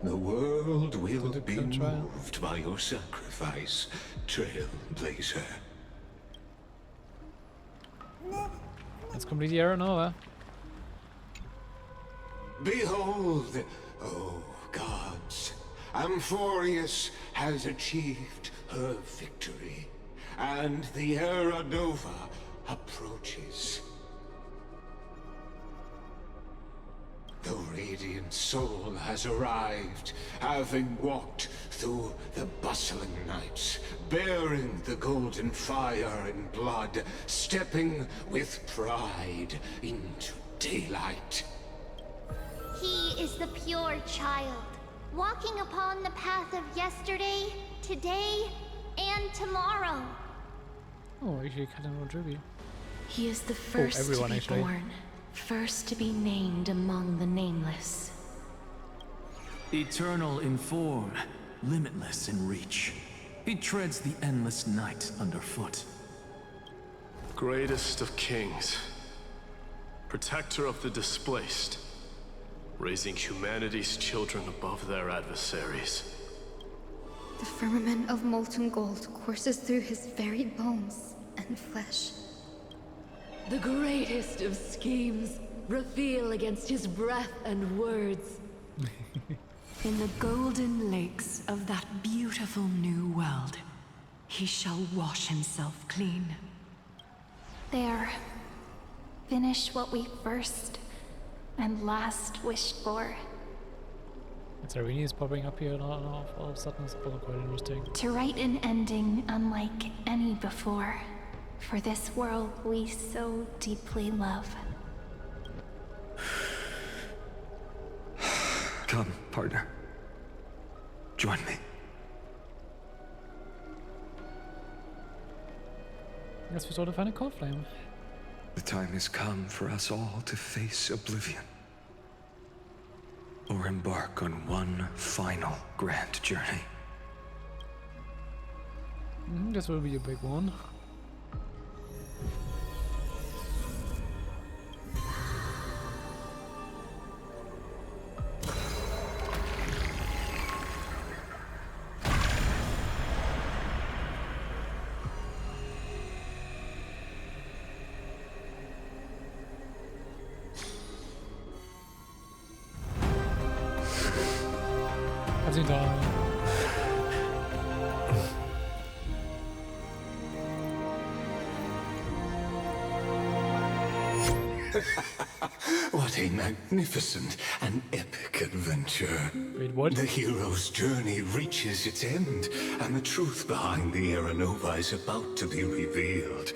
The world will be moved by your sacrifice, Trailblazer. Let's complete the Aeronova. Behold, oh gods, Amphorius has achieved her victory, and the Aeronova approaches. The radiant soul has arrived, having walked through the bustling nights, bearing the golden fire and blood, stepping with pride into daylight. He is the pure child, walking upon the path of yesterday, today, and tomorrow. Oh, actually, kind of a tribute. He is the first to be born, first to be named among the nameless. Eternal in form, limitless in reach. He treads the endless night underfoot. Greatest of kings, protector of the displaced, raising humanity's children above their adversaries. The firmament of molten gold courses through his very bones and flesh. The greatest of schemes reveal against his breath and words. In the golden lakes of that beautiful new world, he shall wash himself clean. There. Finish what we first and last wished for. Cyrene is popping up here and all of a sudden. It's quite interesting. To write an ending unlike any before, for this world we so deeply love. Come, partner. Join me. Guess we saw the final cold flame. The time has come for us all to face oblivion. Or embark on one final grand journey. This will be a big one. What a magnificent and epic adventure. Wait, what? The hero's journey reaches its end, and the truth behind the Aeronova is about to be revealed.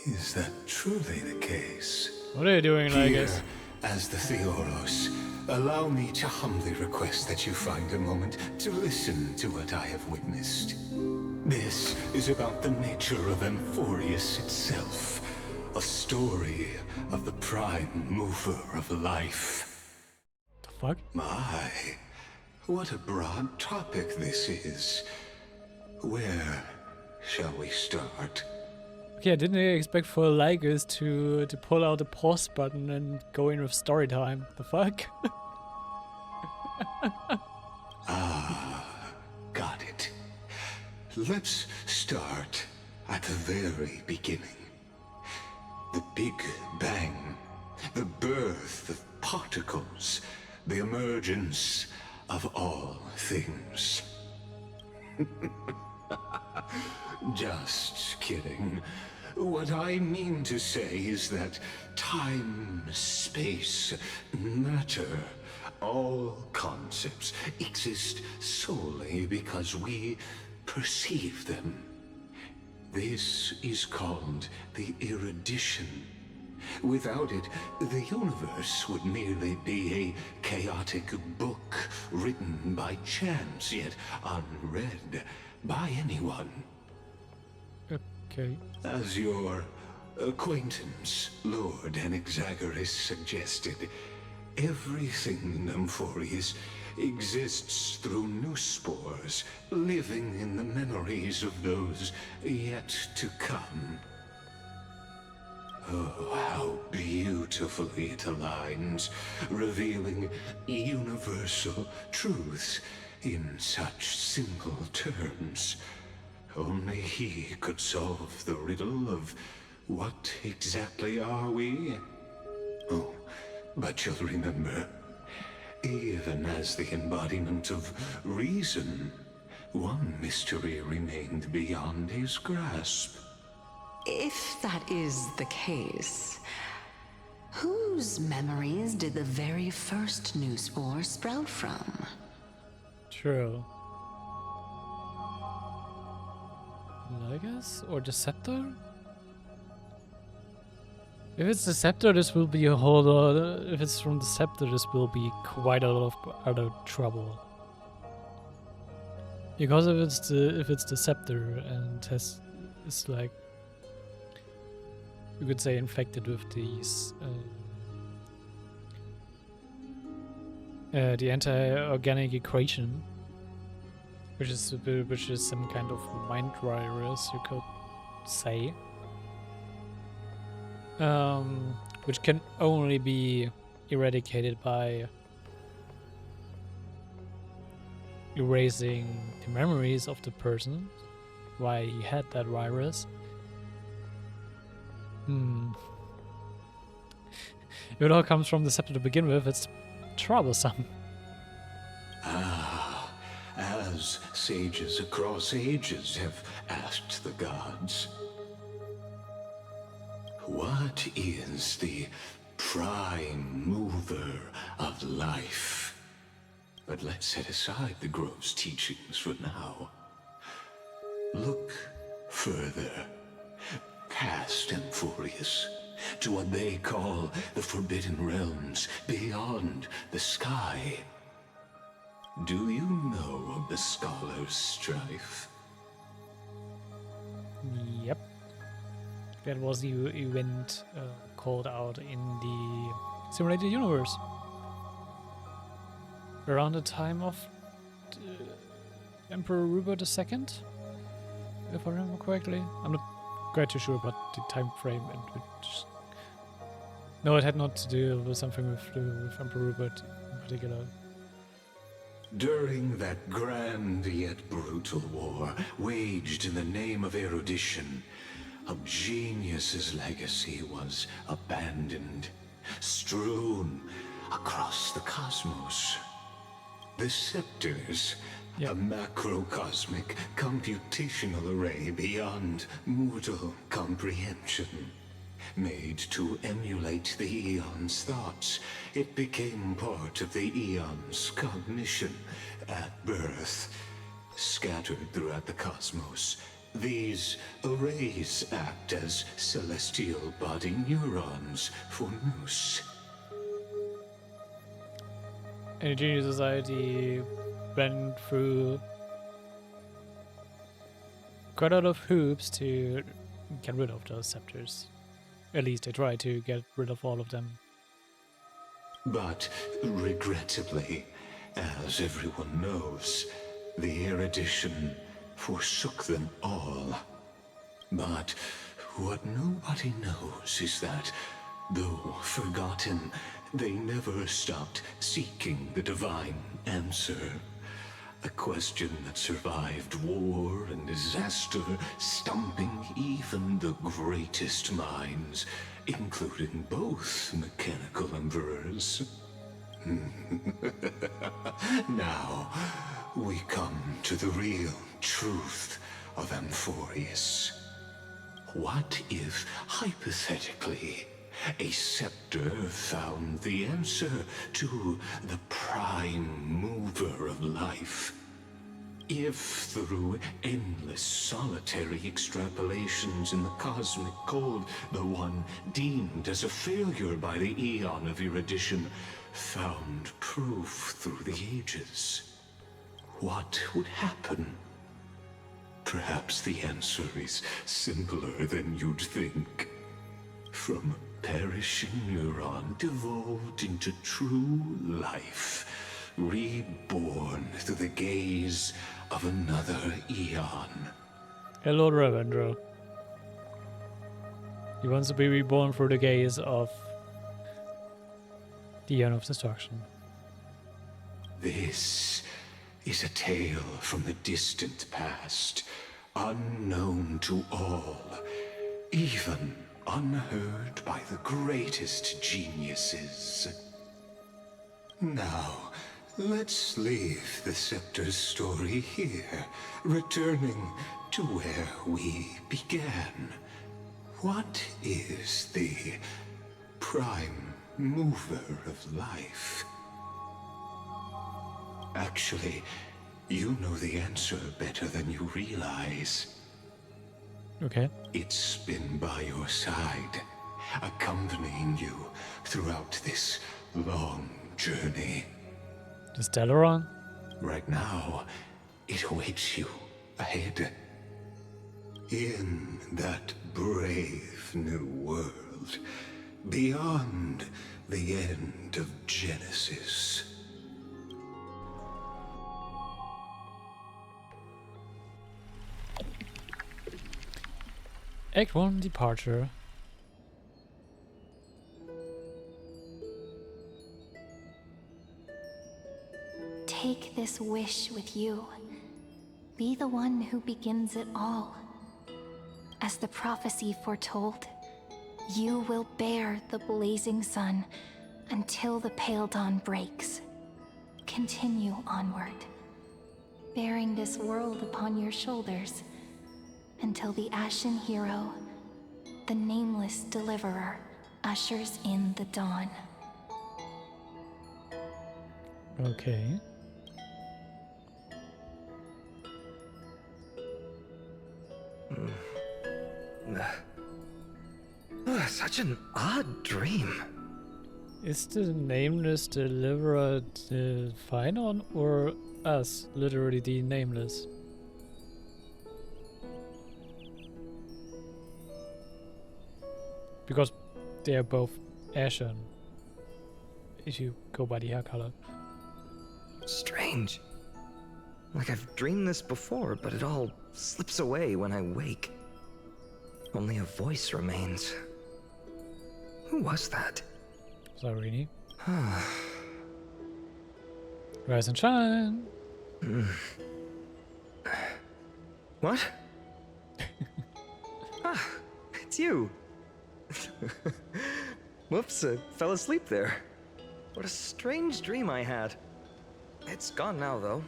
Is that truly the case? What are you doing, Here, I guess? As the Theoros, allow me to humbly request that you find a moment to listen to what I have witnessed. This is about the nature of Amphorius itself, a story of the prime mover of life. The fuck? My, what a broad topic this is. Where shall we start? Okay, I didn't expect for Lygus to pull out the pause button and go in with story time. The fuck? Got it. Let's start at the very beginning. The Big Bang, the birth of particles, the emergence of all things. Just kidding. What I mean to say is that time, space, matter, all concepts exist solely because we perceive them. This is called the erudition. Without it, the universe would merely be a chaotic book written by chance, yet unread by anyone. Okay. As your acquaintance, Lord Anaxagoras, suggested, everything in Amphorius exists through new spores, living in the memories of those yet to come. Oh, how beautifully it aligns, revealing universal truths in such simple terms. Only he could solve the riddle of what exactly are we? Oh, but you'll remember, even as the embodiment of reason, one mystery remained beyond his grasp. If that is the case, whose memories did the very first new spore sprout from? True. Lygus or Deceptor? If it's Deceptor, this will be a whole lot. If it's from Deceptor, this will be quite a lot of trouble. Because if it's Deceptor and it's like, you could say, infected with these the anti-organic equation, which is some kind of mind virus, you could say, which can only be eradicated by erasing the memories of the person why he had that virus. If it all comes from the scepter to begin with, it's troublesome. As sages across ages have asked the gods, what is the prime mover of life? But let's set aside the grove's teachings for now. Look further, past Amphorius, to what they call the Forbidden Realms beyond the sky. Do you know of the Scholar's Strife? Yep. That was the event called out in the simulated universe. Around the time of Emperor Rupert II, if I remember correctly. I'm not quite too sure about the time frame and which. No, it had not to do with something with Emperor Rupert in particular. During that grand yet brutal war, waged in the name of erudition, a genius's legacy was abandoned, strewn across the cosmos. The scepters, a macrocosmic computational array beyond mortal comprehension. Made to emulate the Eon's thoughts, it became part of the Eon's cognition at birth. Scattered throughout the cosmos, these arrays act as celestial body neurons for Nous. And the Genius Society went through quite a lot of hoops to get rid of those scepters. At least they tried to get rid of all of them. But regrettably, as everyone knows, the erudition forsook them all. But what nobody knows is that, though forgotten, they never stopped seeking the divine answer. A question that survived war and disaster, stumping even the greatest minds, including both mechanical emperors. Now, we come to the real truth of Amphorius. What if, hypothetically, a scepter found the answer to the prime mover of life? If through endless solitary extrapolations in the cosmic code, the one deemed as a failure by the Eon of erudition found proof through the ages, what would happen? Perhaps the answer is simpler than you'd think. From perishing neuron devolved into true life, reborn through the gaze of another eon. Hello, Ravendra. He wants to be reborn through the gaze of the Eon of Destruction. This is a tale from the distant past, unknown to all, even unheard by the greatest geniuses. Now, let's leave the Scepter's story here, returning to where we began. What is the prime mover of life? Actually, you know the answer better than you realize. Okay. It's been by your side, accompanying you throughout this long journey. The Stellaron? Right now, it awaits you ahead. In that brave new world, beyond the end of Genesis. Act 1 Departure. Take this wish with you. Be the one who begins it all. As the prophecy foretold, you will bear the blazing sun until the pale dawn breaks. Continue onward, bearing this world upon your shoulders, until the Ashen Hero, the nameless deliverer, ushers in the dawn. Okay. Such an odd dream. Is the nameless deliverer the Phynon or us, literally the nameless? Because they are both ashen, if you go by the hair color. Strange. Like I've dreamed this before, but it all slips away when I wake. Only a voice remains. Who was that? Cyrene. Rise and shine. What? It's you. Whoops, I fell asleep there. What a strange dream I had. It's gone now, though.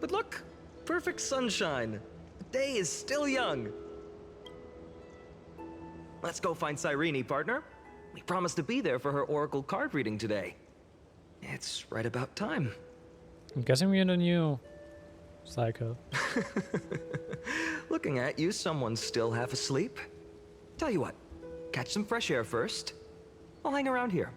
But look, perfect sunshine. The day is still young. Let's go find Cyrene, partner. We promised to be there for her oracle card reading today. It's right about time. I'm guessing we're in a new cycle. Looking at you, someone's still half asleep. Tell you what, catch some fresh air first. I'll hang around here.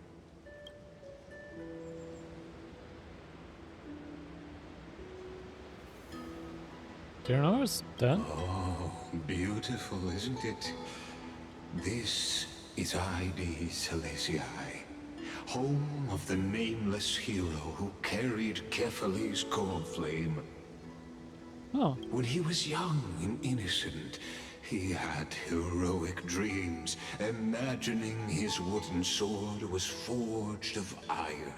Dinner is done. Oh, beautiful, isn't it? This is Ide Celestii, home of the nameless hero who carried Kephales's core flame. Oh. When he was young and innocent, he had heroic dreams, imagining his wooden sword was forged of iron.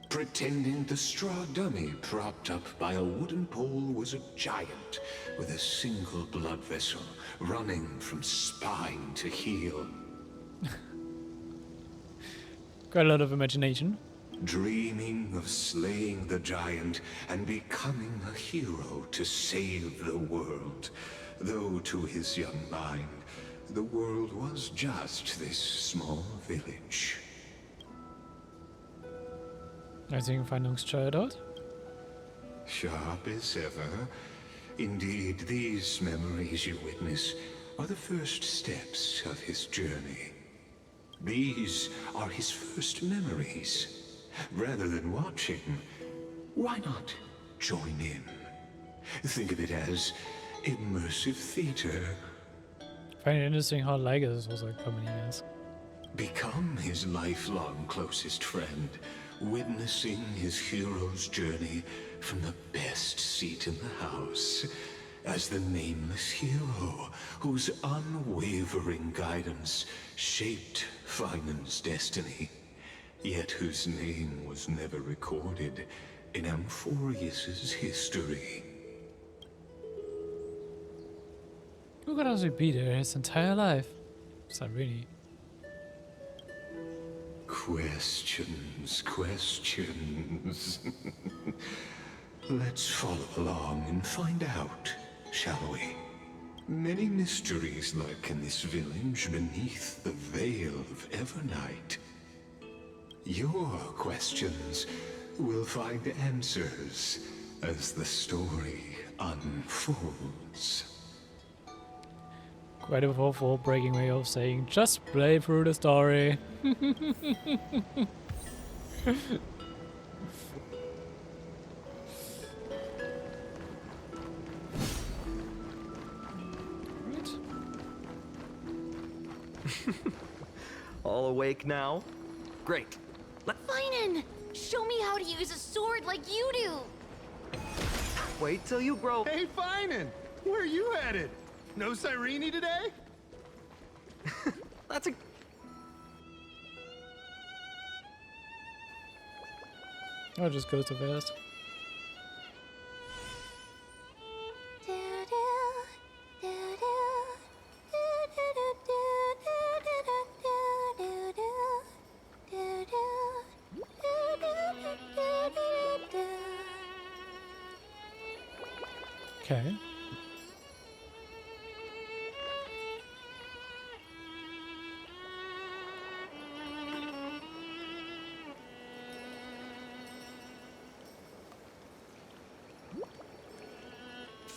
Pretending the straw dummy propped up by a wooden pole was a giant with a single blood vessel running from spine to heel. Got a lot of imagination. Dreaming of slaying the giant and becoming a hero to save the world. Though to his young mind, the world was just this small village. Einzigen Sharp as ever. Indeed, these memories you witness are the first steps of his journey. These are his first memories. Rather than watching, why not join in? Think of it as immersive theater. Find it interesting how like it is also coming as. Become his lifelong closest friend, witnessing his hero's journey from the best seat in the house, as the nameless hero whose unwavering guidance shaped Finan's destiny, yet whose name was never recorded in Amphorius's history. Who could also be there his entire life? Cyrene. Questions, questions. Let's follow along and find out, shall we? Many mysteries lurk in this village beneath the veil of Evernight. Your questions will find answers as the story unfolds. Quite a awful breaking way of saying, just play through the story. All awake now? Great. Finan! Show me how to use a sword like you do! Wait till you grow. Hey, Finan! Where are you headed? No Cyrene today? That's a... Oh, it just goes too fast. Okay.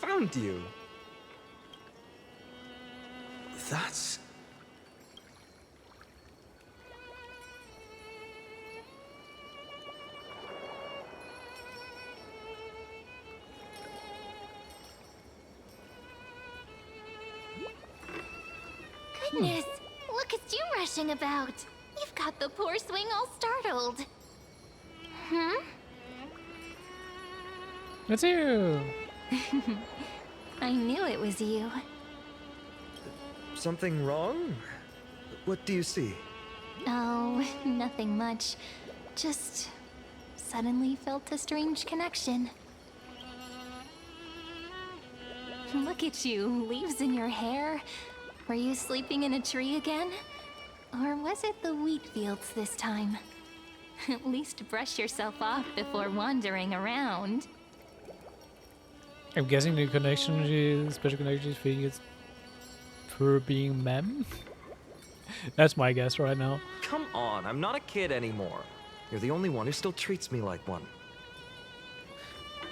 Found you. That's... Goodness, look at you rushing about. You've got the poor swing all startled. Hmm? It's you! I knew it was you. Something wrong? What do you see? Oh, nothing much. Just suddenly felt a strange connection. Look at you, leaves in your hair. Were you sleeping in a tree again? Or was it the wheat fields this time? At least brush yourself off before wandering around. I'm guessing the connection, the special connection thing is for being mem? That's my guess right now. Come on, I'm not a kid anymore. You're the only one who still treats me like one.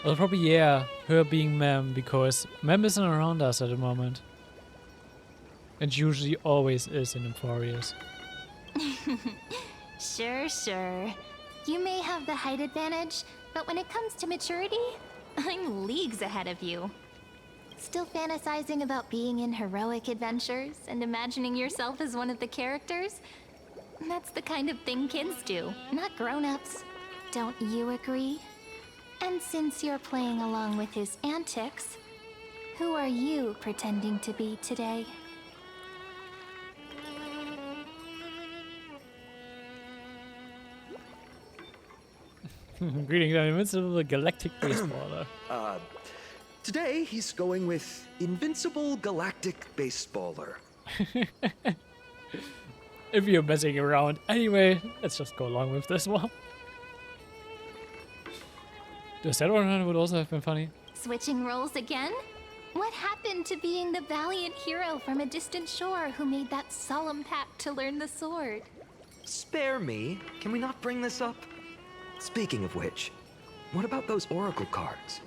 Well, probably, yeah, her being mem, because mem isn't around us at the moment. And usually always is in Amphorius. Sure. You may have the height advantage, but when it comes to maturity, I'm leagues ahead of you. Still fantasizing about being in heroic adventures and imagining yourself as one of the characters? That's the kind of thing kids do, not grown-ups. Don't you agree? And since you're playing along with his antics, who are you pretending to be today? Greetings, I'm Invincible Galactic Baseballer. Today he's going with Invincible Galactic Baseballer. If you're messing around. Anyway, let's just go along with this one. The second one would also have been funny. Switching roles again? What happened to being the valiant hero from a distant shore who made that solemn pact to learn the sword? Spare me. Can we not bring this up? Speaking of which, what about those oracle cards?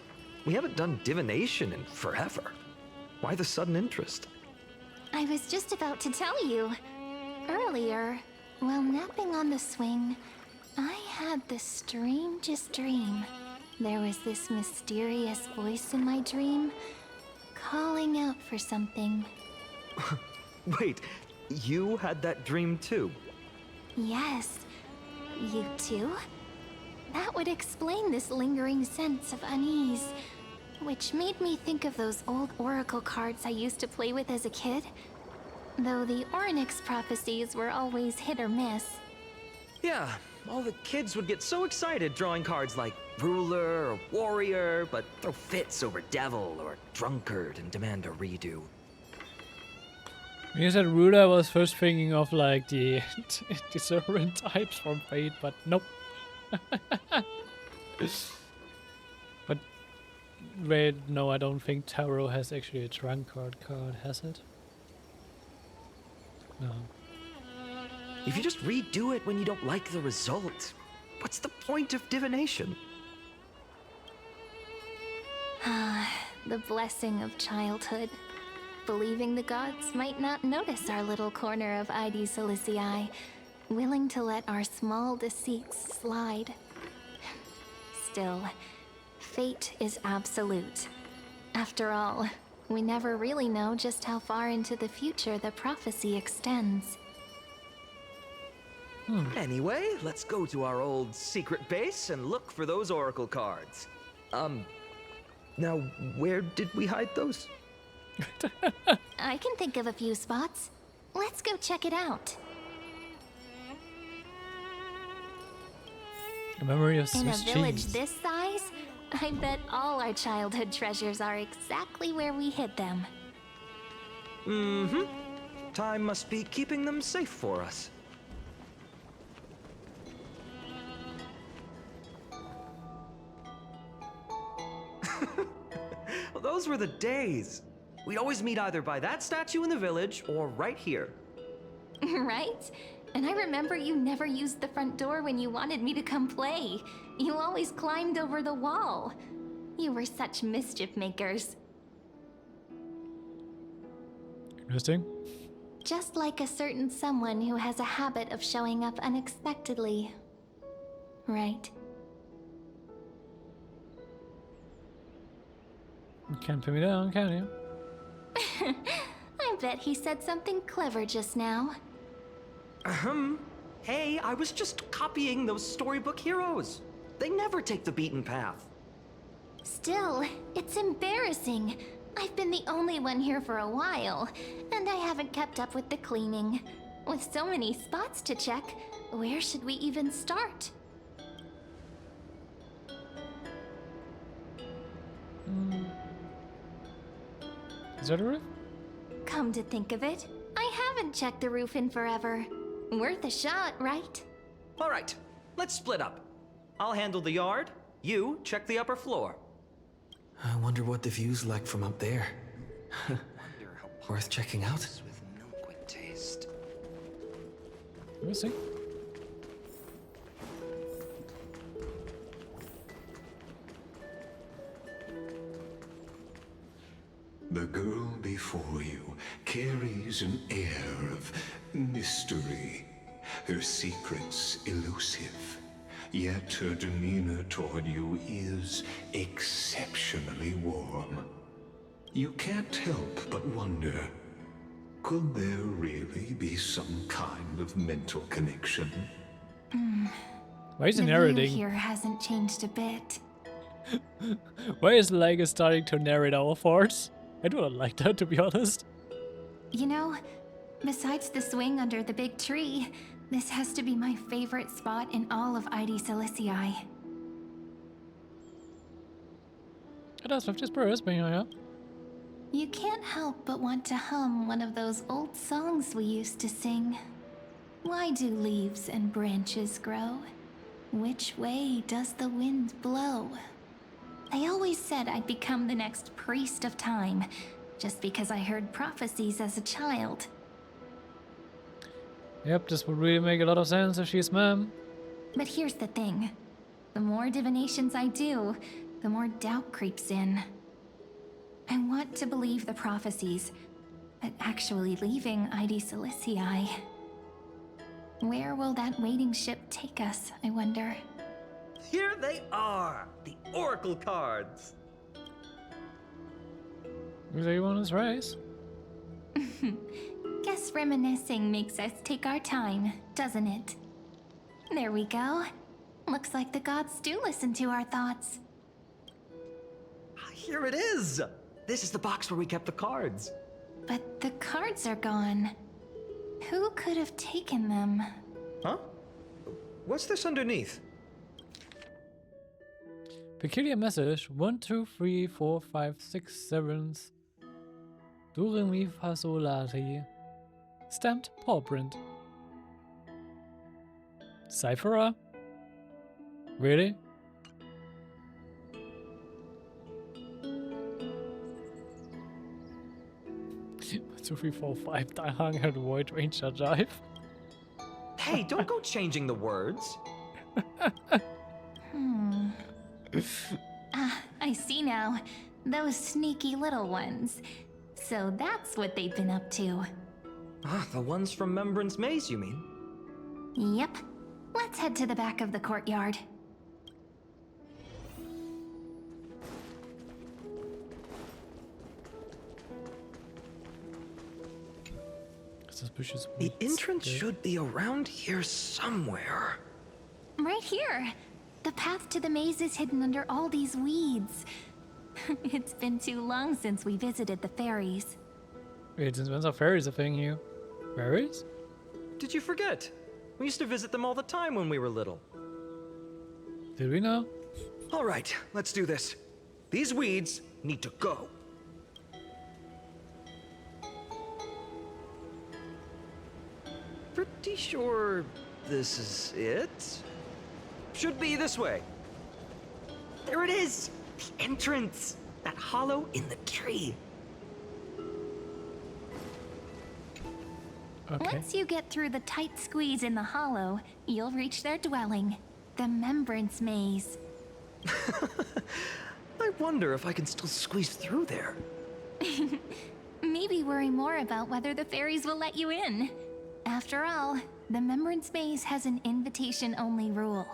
We haven't done divination in forever. Why the sudden interest? I was just about to tell you. Earlier, while napping on the swing, I had the strangest dream. There was this mysterious voice in my dream, calling out for something. Wait, you had that dream too? Yes, you too? That would explain this lingering sense of unease, which made me think of those old oracle cards I used to play with as a kid. Though the Ornyx prophecies were always hit or miss. Yeah, all the kids would get so excited drawing cards like ruler or warrior, but throw fits over devil or drunkard and demand a redo. When you said ruler, I was first thinking of like the Cyrene types from Fate, but nope. But wait, no, I don't think Tarot has actually a drunkard card, has it? No. If you just redo it when you don't like the result, what's the point of divination? The blessing of childhood. Believing the gods might not notice our little corner of ID Silicii, willing to let our small deceits slide. Still, fate is absolute. After all, we never really know just how far into the future the prophecy extends. Anyway, let's go to our old secret base and look for those oracle cards. Now, where did we hide those? I can think of a few spots. Let's go check it out. A memory of In a Swiss village cheese. this size, I bet all our childhood treasures are exactly where we hid them. Mm-hmm. Time must be keeping them safe for us. Well, those were the days. We'd always meet either by that statue in the village or right here. Right? And I remember you never used the front door when you wanted me to come play. You always climbed over the wall. You were such mischief makers. Interesting. Just like a certain someone who has a habit of showing up unexpectedly. Right? You can't pin me down, can you? I bet he said something clever just now. Hey, I was just copying those storybook heroes. They never take the beaten path. Still, it's embarrassing. I've been the only one here for a while, and I haven't kept up with the cleaning. With so many spots to check, where should we even start? Is that a roof? Come to think of it, I haven't checked the roof in forever. Worth a shot, right? All right, let's split up. I'll handle the yard. You check the upper floor. I wonder what the view's like from up there. Worth checking out. With no quick taste. We'll see. The girl before you carries an air of mystery, her secrets elusive, yet her demeanor toward you is exceptionally warm. You can't help but wonder, could there really be some kind of mental connection? Why is he The view narrating? here hasn't changed a bit. Why is Lega starting to narrate our thoughts? I do not like that, to be honest. You know, besides the swing under the big tree, this has to be my favorite spot in all of ID Silicii. It has 50 spurs, but yeah. You can't help but want to hum one of those old songs we used to sing. Why do leaves and branches grow? Which way does the wind blow? They always said I'd become the next priest of time, just because I heard prophecies as a child. Yep, this would really make a lot of sense if she's ma'am. But here's the thing. The more divinations I do, the more doubt creeps in. I want to believe the prophecies, but actually leaving ID Silicii. Where will that waiting ship take us, I wonder? Here they are, the Oracle cards. Looks like you want this race. Guess reminiscing makes us take our time, doesn't it? There we go. Looks like the gods do listen to our thoughts. Here it is. This is the box where we kept the cards. But the cards are gone. Who could have taken them? Huh? What's this underneath? Peculiar message 1, 2, 3, 4, 5, 6, 7. Do re mi fa sol la ti. Stamped paw print. Cypherer? Really? Two, three, four, five. Hung and Void Ranger Jive. Hey, don't go changing the words. I see now. Those sneaky little ones. So that's what they've been up to. Ah, the ones from Remembrance Maze, you mean? Yep. Let's head to the back of the courtyard. Suspicious. The entrance should be around here somewhere. Right here. The path to the maze is hidden under all these weeds. It's been too long since we visited the fairies. Wait, since when's our fairies a thing here? Fairies? Did you forget? We used to visit them all the time when we were little. Did we know? All right, let's do this. These weeds need to go. Pretty sure this is it. Should be this way. There it is! The entrance! That hollow in the tree. Okay. Once you get through the tight squeeze in the hollow, you'll reach their dwelling, the Remembrance Maze. I wonder if I can still squeeze through there. Maybe worry more about whether the fairies will let you in. After all, the Remembrance Maze has an invitation-only rule.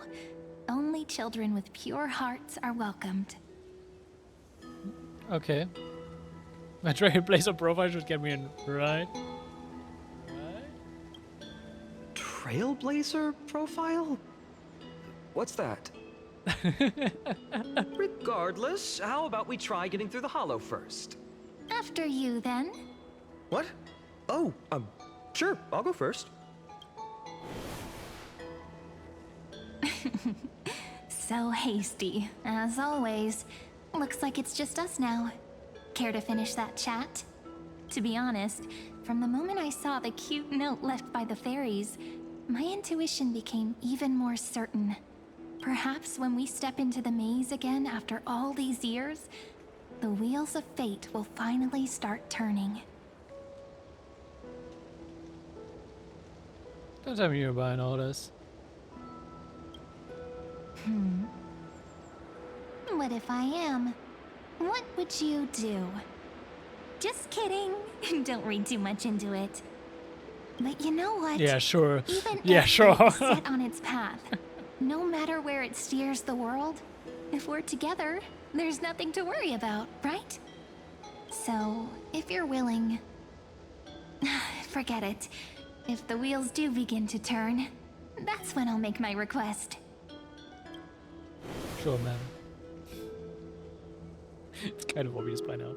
Only children with pure hearts are welcomed. Okay. My Trailblazer profile should get me in, right? Trailblazer profile? What's that? Regardless, how about we try getting through the hollow first? After you, then. What? Oh, sure, I'll go first. So hasty, as always. Looks like it's just us now. Care to finish that chat? To be honest, from the moment I saw the cute note left by the fairies, my intuition became even more certain. Perhaps when we step into the maze again after all these years, the wheels of fate will finally start turning. Don't tell me you're buying all this. What if I am? What would you do? Just kidding. Don't read too much into it. But you know what? Yeah, sure. Even yeah, if sure. it's set on its path, no matter where it steers the world, if we're together, there's nothing to worry about, right? So, if you're willing... Forget it. If the wheels do begin to turn, that's when I'll make my request. Sure, man. It's kind of obvious by now.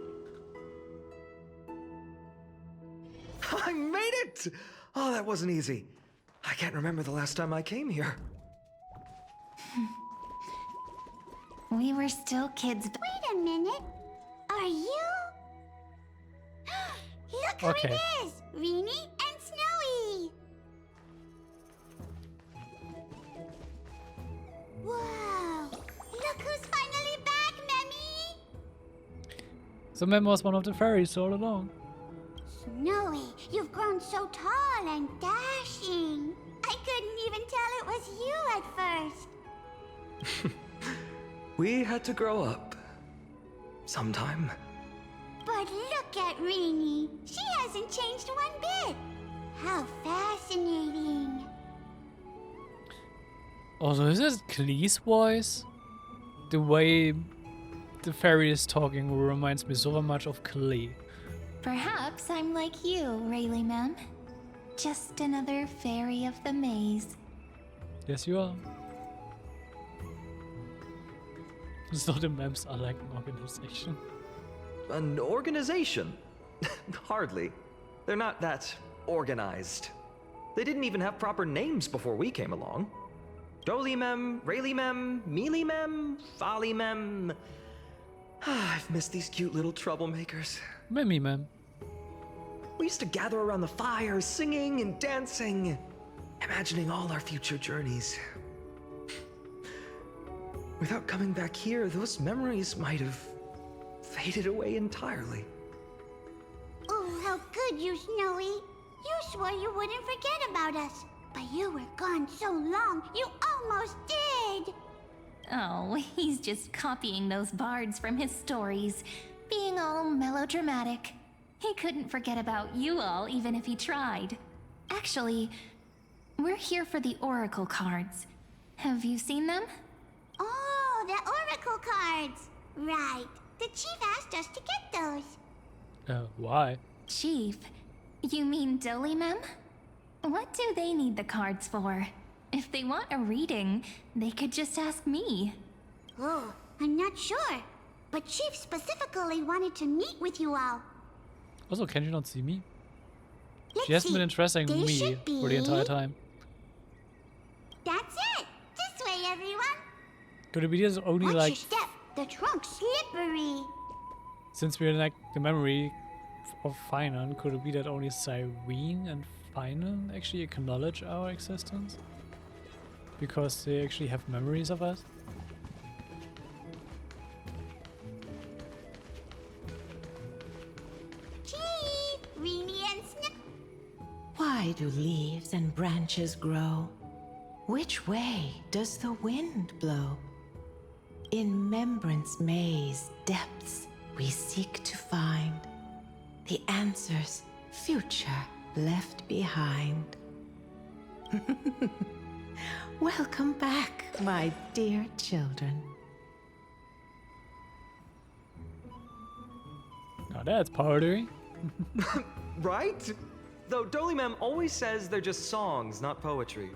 I made it! Oh, that wasn't easy. I can't remember the last time I came here. We were still kids. Wait a minute. Are you? Look who Okay. it is! Rini and Snowy! Whoa! Look who's finally back, Memmy! So Mem was one of the fairies all along. Snowy, you've grown so tall and dashing. I couldn't even tell it was you at first. We had to grow up. Sometime. But look at Rini. She hasn't changed one bit. How fascinating. Also, is this Klee's voice? The way the fairy is talking reminds me so much of Klee. Perhaps I'm like you, Rayleigh Mem. Just another fairy of the maze. Yes, you are. So the Mems are like an organization. An organization? Hardly. They're not that organized. They didn't even have proper names before we came along. Dolly Mem, Rayleigh Mem, Mealy Mem, Folly Mem. I've missed these cute little troublemakers. Memmy Mem. We used to gather around the fire, singing and dancing, imagining all our future journeys. Without coming back here, those memories might have faded away entirely. Oh, how good you, Snowy. You swore you wouldn't forget about us. But you were gone so long, you almost did. Oh, he's just copying those bards from his stories, being all melodramatic. He couldn't forget about you all, even if he tried. Actually, we're here for the Oracle cards. Have you seen them? Oh, the Oracle cards. Right. The chief asked us to get those. Why? Chief? You mean Dolly Mem? What do they need the cards for? If they want a reading, they could just ask me. Oh, I'm not sure. But Chief specifically wanted to meet with you all. Also, can you not see me? Let's She hasn't see. been addressing They me should for the entire be- time. That's it. This way, everyone. Could it be there's only Watch like, your step. The trunk's slippery. since we're like the memory of Finan, could it be that only Cyrene and Finan actually acknowledge our existence? Because they actually have memories of us? Chief, Rini and Snap. Why do leaves and branches grow? Which way does the wind blow? In Remembrance Maze depths we seek to find the answers future left behind. Welcome back, my dear children. Now that's poetry. Right? Though Dolly Mem always says they're just songs, not poetry.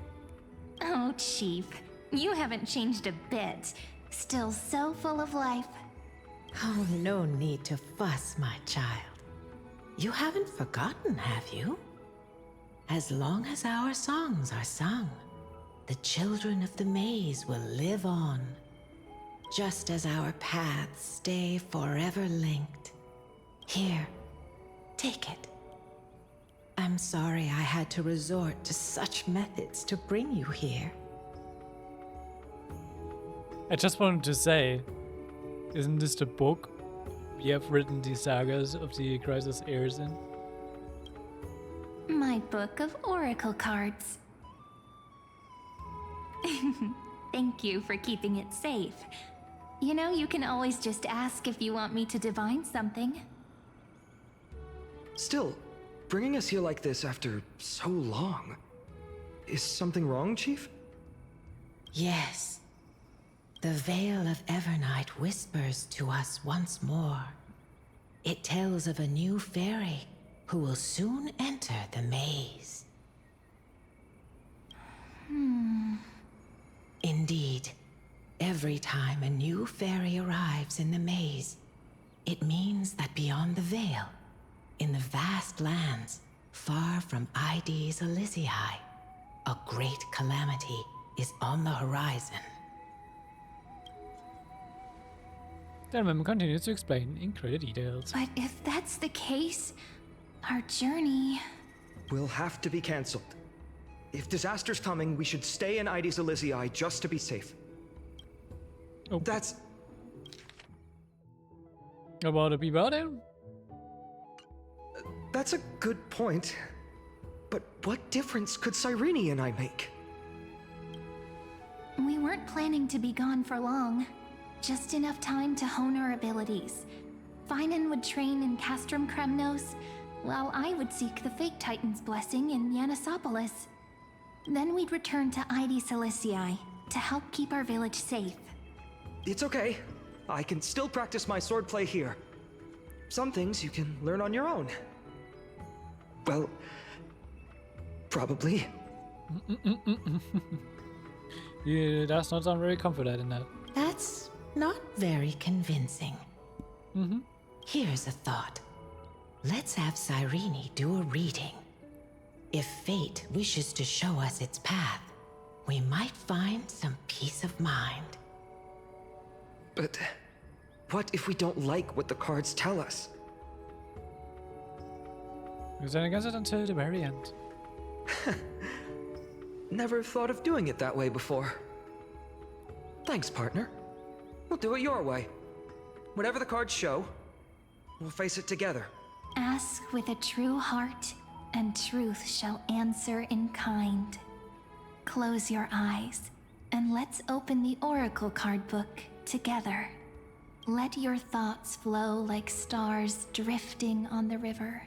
Oh, Chief, you haven't changed a bit. Still so full of life. Oh, no need to fuss, my child. You haven't forgotten, have you? As long as our songs are sung, the children of the maze will live on, just as our paths stay forever linked. Here, take it. I'm sorry I had to resort to such methods to bring you here. I just wanted to say, isn't this the book we have written the sagas of the Crisis Heirs in? My book of oracle cards. Thank you for keeping it safe. You know, you can always just ask if you want me to divine something. Still, bringing us here like this after so long. Is something wrong, Chief? Yes. The veil of Evernight whispers to us once more. It tells of a new fairy who will soon enter the maze. Indeed, every time a new fairy arrives in the maze, it means that beyond the veil, in the vast lands far from Ides Elysiae, a great calamity is on the horizon. Then Mem continues to explain in greater details. But if that's the case, our journey... will have to be cancelled. If disaster's coming, we should stay in Ides Elysiae just to be safe. Oh. That's... About to be about it? That's a good point. But what difference could Cyrene and I make? We weren't planning to be gone for long. Just enough time to hone our abilities. Finan would train in Castrum Kremnos, while I would seek the Fake Titan's blessing in Yanisopolis. Then we'd return to Ides Elysiae to help keep our village safe. It's okay. I can still practice my swordplay here. Some things you can learn on your own. Well, probably. Yeah, that's not sound very confident in that. That's not very convincing. Here's a thought. Let's have Cyrene do a reading. If fate wishes to show us its path, we might find some peace of mind. But what if we don't like what the cards tell us? Because then I guess it until the very end. Never thought of doing it that way before. Thanks, partner. We'll do it your way. Whatever the cards show, we'll face it together. Ask with a true heart, and truth shall answer in kind. Close your eyes, and let's open the Oracle card book together. Let your thoughts flow like stars drifting on the river,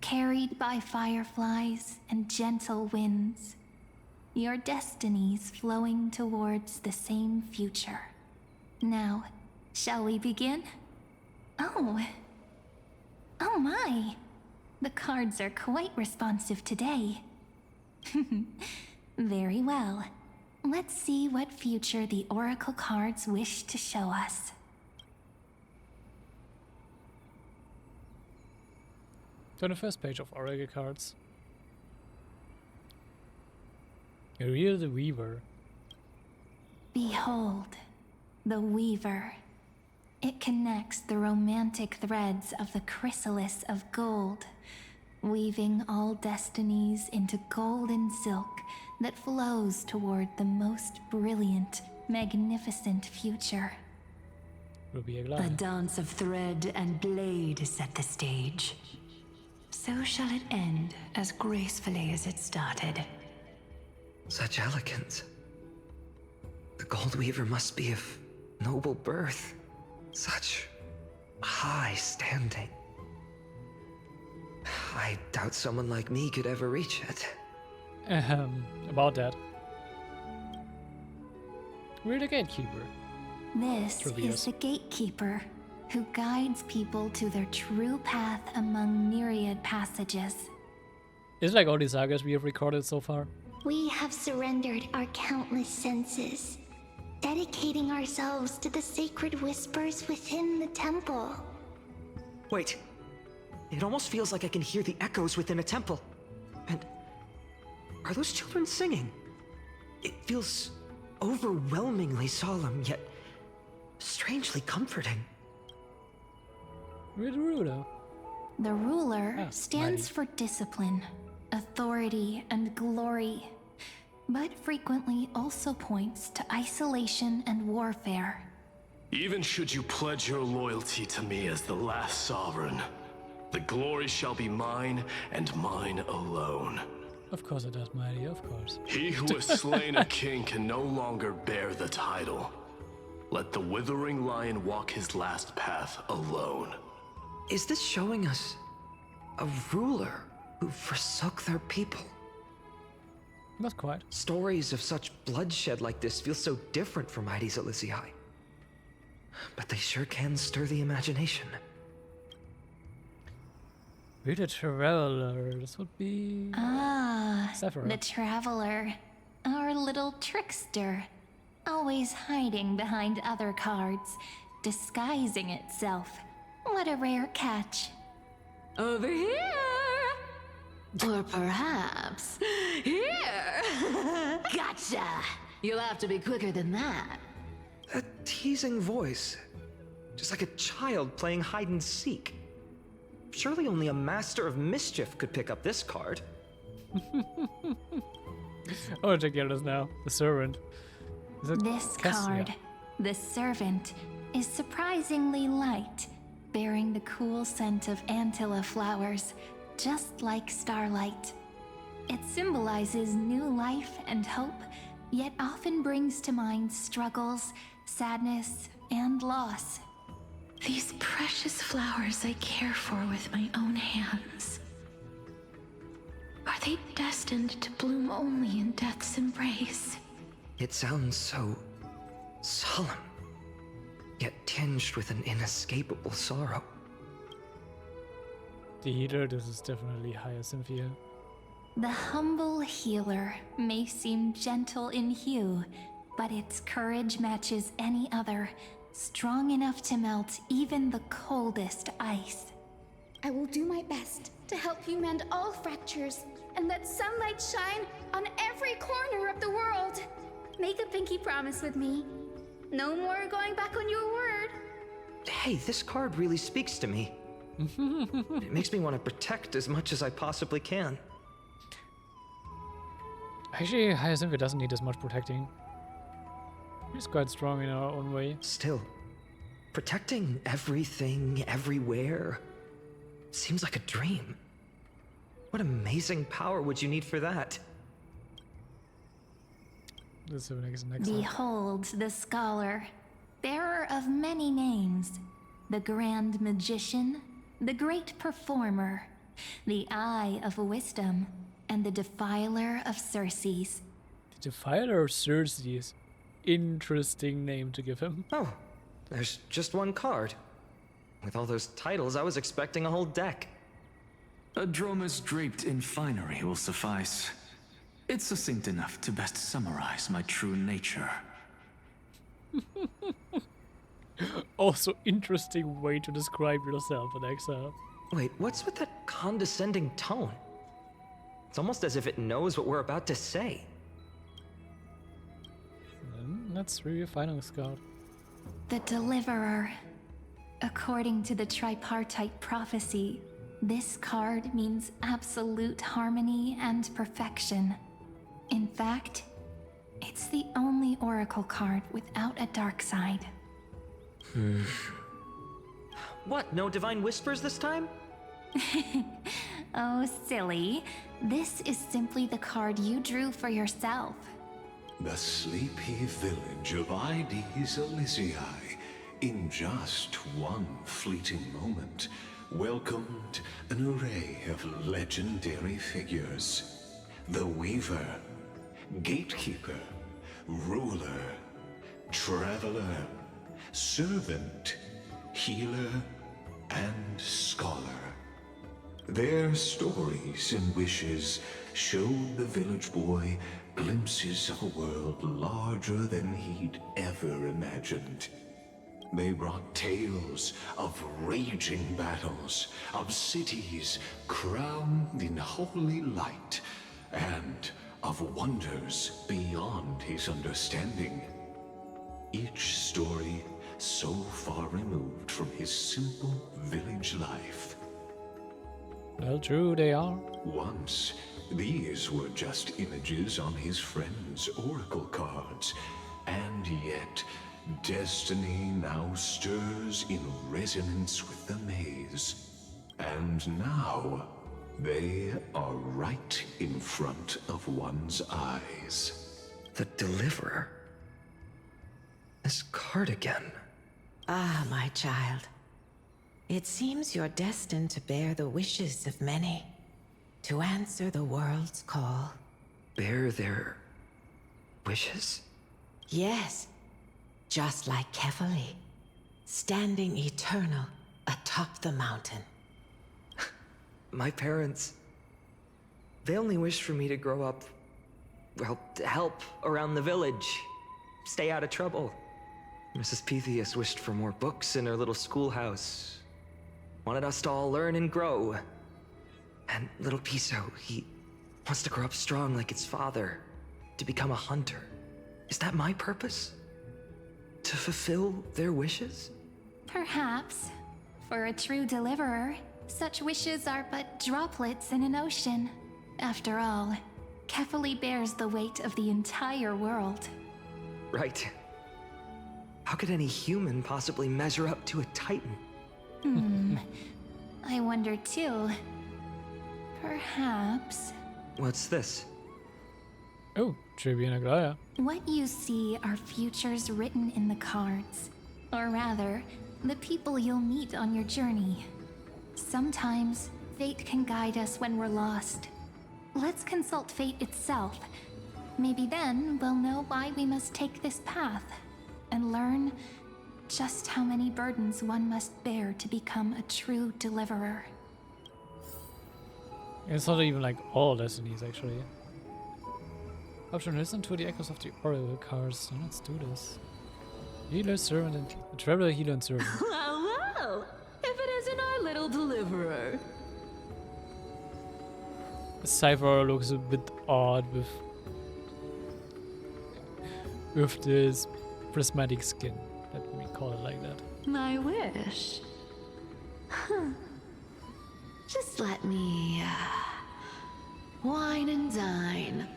carried by fireflies and gentle winds. Your destinies flowing towards the same future. Now, shall we begin? Oh my! The cards are quite responsive today. Very well. Let's see what future the Oracle cards wish to show us. So on the first page of Oracle cards. Ariel the Weaver. Behold, the Weaver. It connects the romantic threads of the chrysalis of gold, weaving all destinies into golden silk that flows toward the most brilliant, magnificent future. Ruby The dance of thread and blade set the stage. So shall it end as gracefully as it started. Such elegance. The Gold Weaver must be of noble birth. Such high standing. I doubt someone like me could ever reach it. About that. We're the gatekeeper. This is the gatekeeper, who guides people to their true path among myriad passages. It's like all these sagas we have recorded so far. We have surrendered our countless senses, dedicating ourselves to the sacred whispers within the temple. Wait. It almost feels like I can hear the echoes within a temple. And are those children singing? It feels overwhelmingly solemn, yet strangely comforting. We're the ruler. The ruler stands for discipline, authority, and glory, but frequently also points to isolation and warfare. Even should you pledge your loyalty to me as the last sovereign, the glory shall be mine and mine alone. Of course it does, Mighty, of course. He who has slain a king can no longer bear the title. Let the withering lion walk his last path alone. Is this showing us a ruler who forsook their people? Not quite. Stories of such bloodshed like this feel so different from Ides Elysiae. But they sure can stir the imagination. Be the Traveler. This would be... Ah, Sephiroth. the Traveler. Our little trickster. Always hiding behind other cards, disguising itself. What a rare catch. Over here! Or perhaps here! Gotcha! You'll have to be quicker than that. A teasing voice. Just like a child playing hide and seek. Surely only a master of mischief could pick up this card. Oh, check out this now. The Servant. Is it This Cass? card, Yeah. the Servant, is surprisingly light, bearing the cool scent of Antilla flowers, just like starlight. It symbolizes new life and hope, yet often brings to mind struggles, sadness, and loss. These precious flowers I care for with my own hands. Are they destined to bloom only in death's embrace? It sounds so solemn, yet tinged with an inescapable sorrow. The Healer, this is definitely Hyacinthia. The humble healer may seem gentle in hue, but its courage matches any other, strong enough to melt even the coldest ice. I will do my best to help you mend all fractures and let sunlight shine on every corner of the world. Make a pinky promise with me. No more going back on your word. Hey, this card really speaks to me. It makes me want to protect as much as I possibly can. Actually, Hyacinthia doesn't need as much protecting. She's quite strong in her own way. Still, protecting everything, everywhere, seems like a dream. What amazing power would you need for that? This is next. Behold the scholar, bearer of many names, the grand magician, the great performer, the eye of wisdom, and the defiler of Circes. The Defiler of Circes. Interesting name to give him. Oh, there's just one card. With all those titles, I was expecting a whole deck. A Dromus draped in finery will suffice. It's succinct enough to best summarize my true nature. Also, interesting way to describe yourself in exile. Wait, what's with that condescending tone? It's almost as if it knows what we're about to say. Then let's review Final Scout. The Deliverer. According to the tripartite prophecy, this card means absolute harmony and perfection. In fact, it's the only oracle card without a dark side. What, no divine whispers this time? Oh, silly. This is simply the card you drew for yourself. The sleepy village of Ides Elysiae, in just one fleeting moment, welcomed an array of legendary figures. The Weaver, Gatekeeper, Ruler, Traveler, Servant, Healer, and Scholar. Their stories and wishes showed the village boy glimpses of a world larger than he'd ever imagined. They brought tales of raging battles, of cities crowned in holy light, and of wonders beyond his understanding. Each story so far removed from his simple village life. Well, true they are. Once, these were just images on his friend's oracle cards, and yet destiny now stirs in resonance with the maze. And now, they are right in front of one's eyes. The Deliverer? This card again. Ah, my child. It seems you're destined to bear the wishes of many, to answer the world's call. Bear their wishes? Yes, just like Kefali, standing eternal atop the mountain. my parents, they only wished for me to grow up, well, to help around the village, stay out of trouble. Mrs. Pythias wished for more books in her little schoolhouse, wanted us to all learn and grow. And little Piso, he wants to grow up strong like its father, to become a hunter. Is that my purpose? To fulfill their wishes? Perhaps. For a true deliverer, such wishes are but droplets in an ocean. After all, Kefali bears the weight of the entire world. Right. How could any human possibly measure up to a Titan? I wonder too. Perhaps... What's this? Oh, Tribune Aglaya. What you see are futures written in the cards. Or rather, the people you'll meet on your journey. Sometimes, fate can guide us when we're lost. Let's consult fate itself. Maybe then we'll know why we must take this path, and learn just how many burdens one must bear to become a true deliverer. It's not even like all destinies, actually. Option: listen to the echoes of the oracle cards. So let's do this. Healer, servant, and traveler, healer, and servant. Well, if it isn't our little deliverer. The cipher looks a bit odd with this prismatic skin. Let me call it like that. My wish. Huh. Just let me wine and dine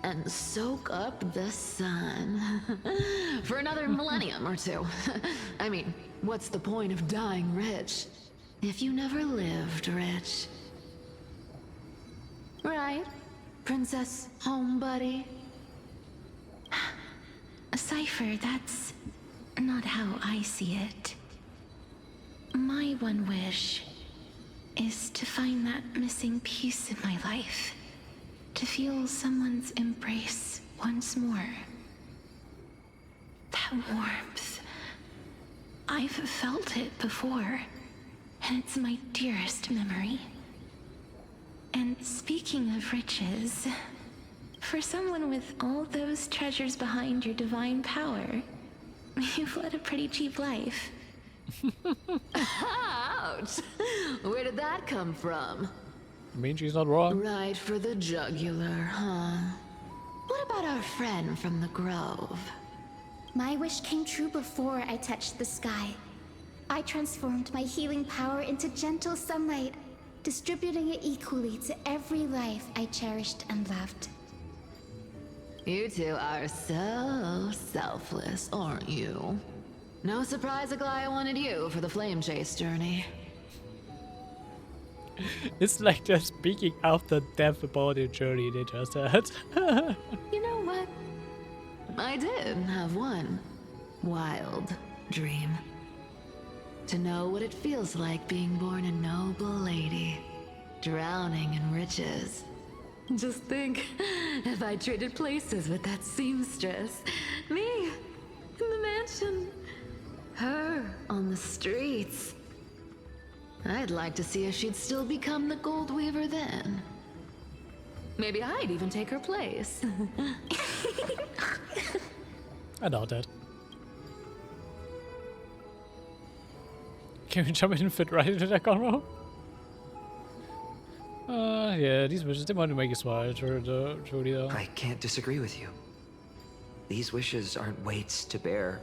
and soak up the sun for another millennium or two. I mean, what's the point of dying rich if you never lived rich? Right, Princess Homebuddy? Cypher, that's not how I see it. My one wish is to find that missing piece in my life. To feel someone's embrace once more. That warmth. I've felt it before, and it's my dearest memory. And speaking of riches, for someone with all those treasures behind your divine power, you've led a pretty cheap life. Ouch! Where did that come from? I mean, she's not wrong. Right for the jugular, huh? What about our friend from the Grove? My wish came true before I touched the sky. I transformed my healing power into gentle sunlight, distributing it equally to every life I cherished and loved. You two are so selfless, aren't you? No surprise Aglaya wanted you for the flame chase journey. It's like they're speaking after death about their journey they just had. You know what? I did have one wild dream. To know what it feels like being born a noble lady, drowning in riches. Just think, if I traded places with that seamstress, me in the mansion, her on the streets. I'd like to see if she'd still become the gold weaver then. Maybe I'd even take her place. I doubt that. Can we jump in and fit right into that convo? Yeah, these wishes, they want to make you smile, truly though. I can't disagree with you. These wishes aren't weights to bear.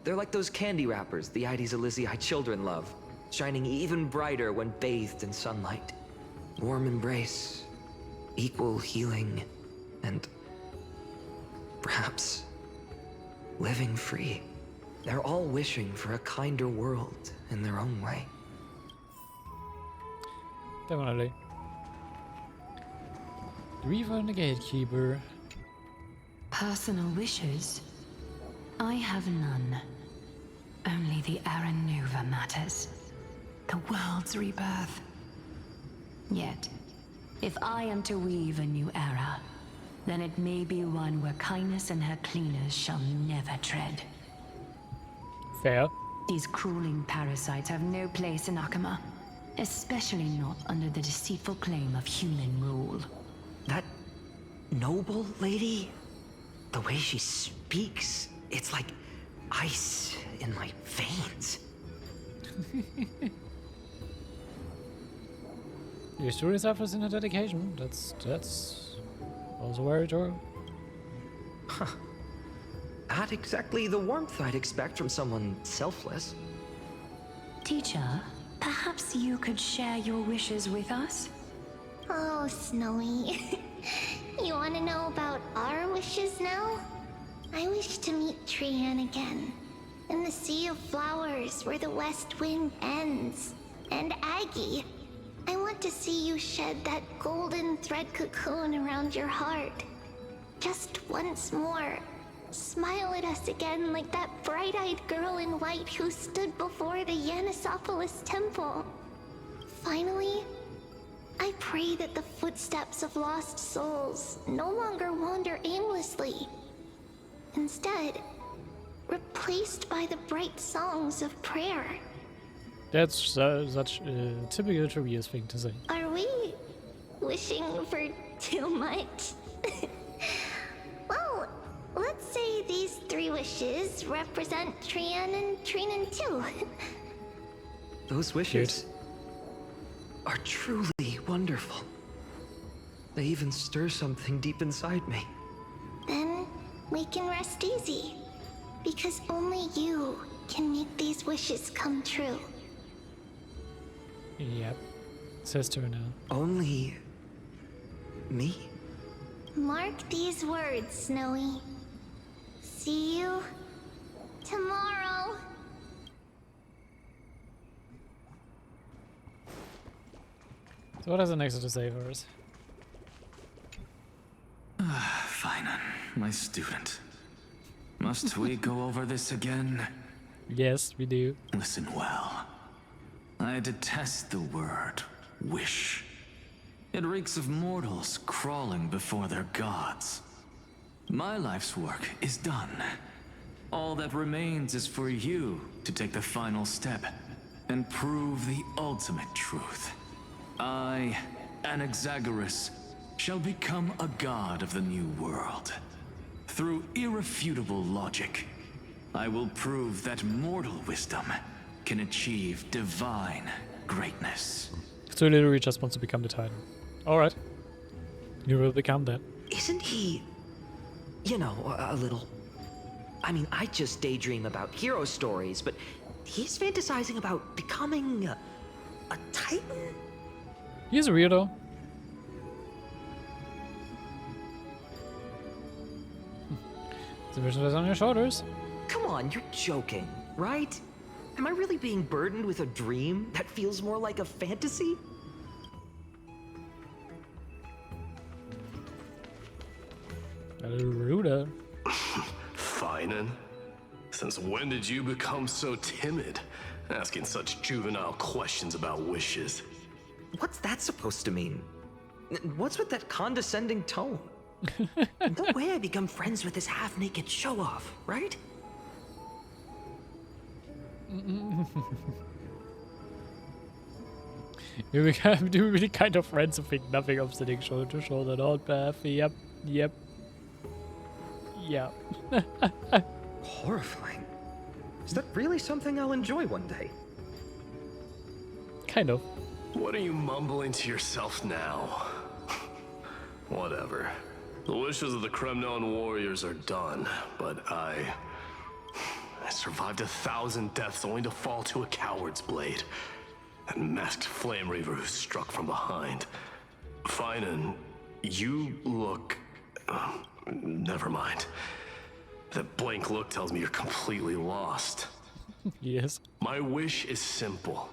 They're like those candy wrappers the Ides Elysiae children love, shining even brighter when bathed in sunlight. Warm embrace, equal healing, and perhaps living free. They're all wishing for a kinder world in their own way. Definitely. The Reaver and the Gatekeeper. Personal wishes? I have none. Only the Aranuva matters. The world's rebirth. Yet, if I am to weave a new era, then it may be one where kindness and her cleaners shall never tread. Fair. These crawling parasites have no place in Akama. Especially not under the deceitful claim of human rule. That noble lady, the way she speaks, it's like ice in my veins. Your story suffers in a dedication. That's also very true. Huh. Not exactly the warmth I'd expect from someone selfless. Teacher, perhaps you could share your wishes with us? Oh, Snowy. You want to know about our wishes now? I wish to meet Cyrene again. In the Sea of Flowers where the West Wind ends. And Aggie, I want to see you shed that golden thread cocoon around your heart. Just once more. Smile at us again like that bright-eyed girl in white who stood before the Yanisopolis temple. Finally, I pray that the footsteps of lost souls no longer wander aimlessly. Instead, replaced by the bright songs of prayer. That's such a typical Trivia's thing to say. Are we wishing for too much? Well, let's say these 3 wishes represent Cyrene and Cyrene too. Those wishes are truly wonderful. They even stir something deep inside me. Then we can rest easy. Because only you can make these wishes come true. Yep. Says to her now. Only me? Mark these words, Snowy. See you tomorrow. So what has the next to say for us? Finan, my student. Must we go over this again? Yes, we do. Listen well. I detest the word wish. It reeks of mortals crawling before their gods. My life's work is done. All that remains is for you to take the final step and prove the ultimate truth. I, Anaxagoras, shall become a god of the new world. Through irrefutable logic, I will prove that mortal wisdom can achieve divine greatness. So he literally just wants to become the Titan. Alright. You will become that. Isn't he, you know, a little... I mean, I just daydream about hero stories, but he's fantasizing about becoming a Titan? He's a weirdo. The vision is on your shoulders. Come on, you're joking, right? Am I really being burdened with a dream that feels more like a fantasy? A little ruder. Finan, since when did you become so timid? Asking such juvenile questions about wishes. What's that supposed to mean? What's with that condescending tone? No way I become friends with this half-naked show-off, right? You become really kind of friends who think nothing of sitting shoulder to shoulder, not path. Yep. Horrifying. Is that really something I'll enjoy one day? Kind of. What are you mumbling to yourself now? Whatever. The wishes of the Cremnon warriors are done, but I survived 1,000 deaths only to fall to a coward's blade. That masked flame reaver who struck from behind. Finan, you look... never mind. That blank look tells me you're completely lost. Yes. My wish is simple.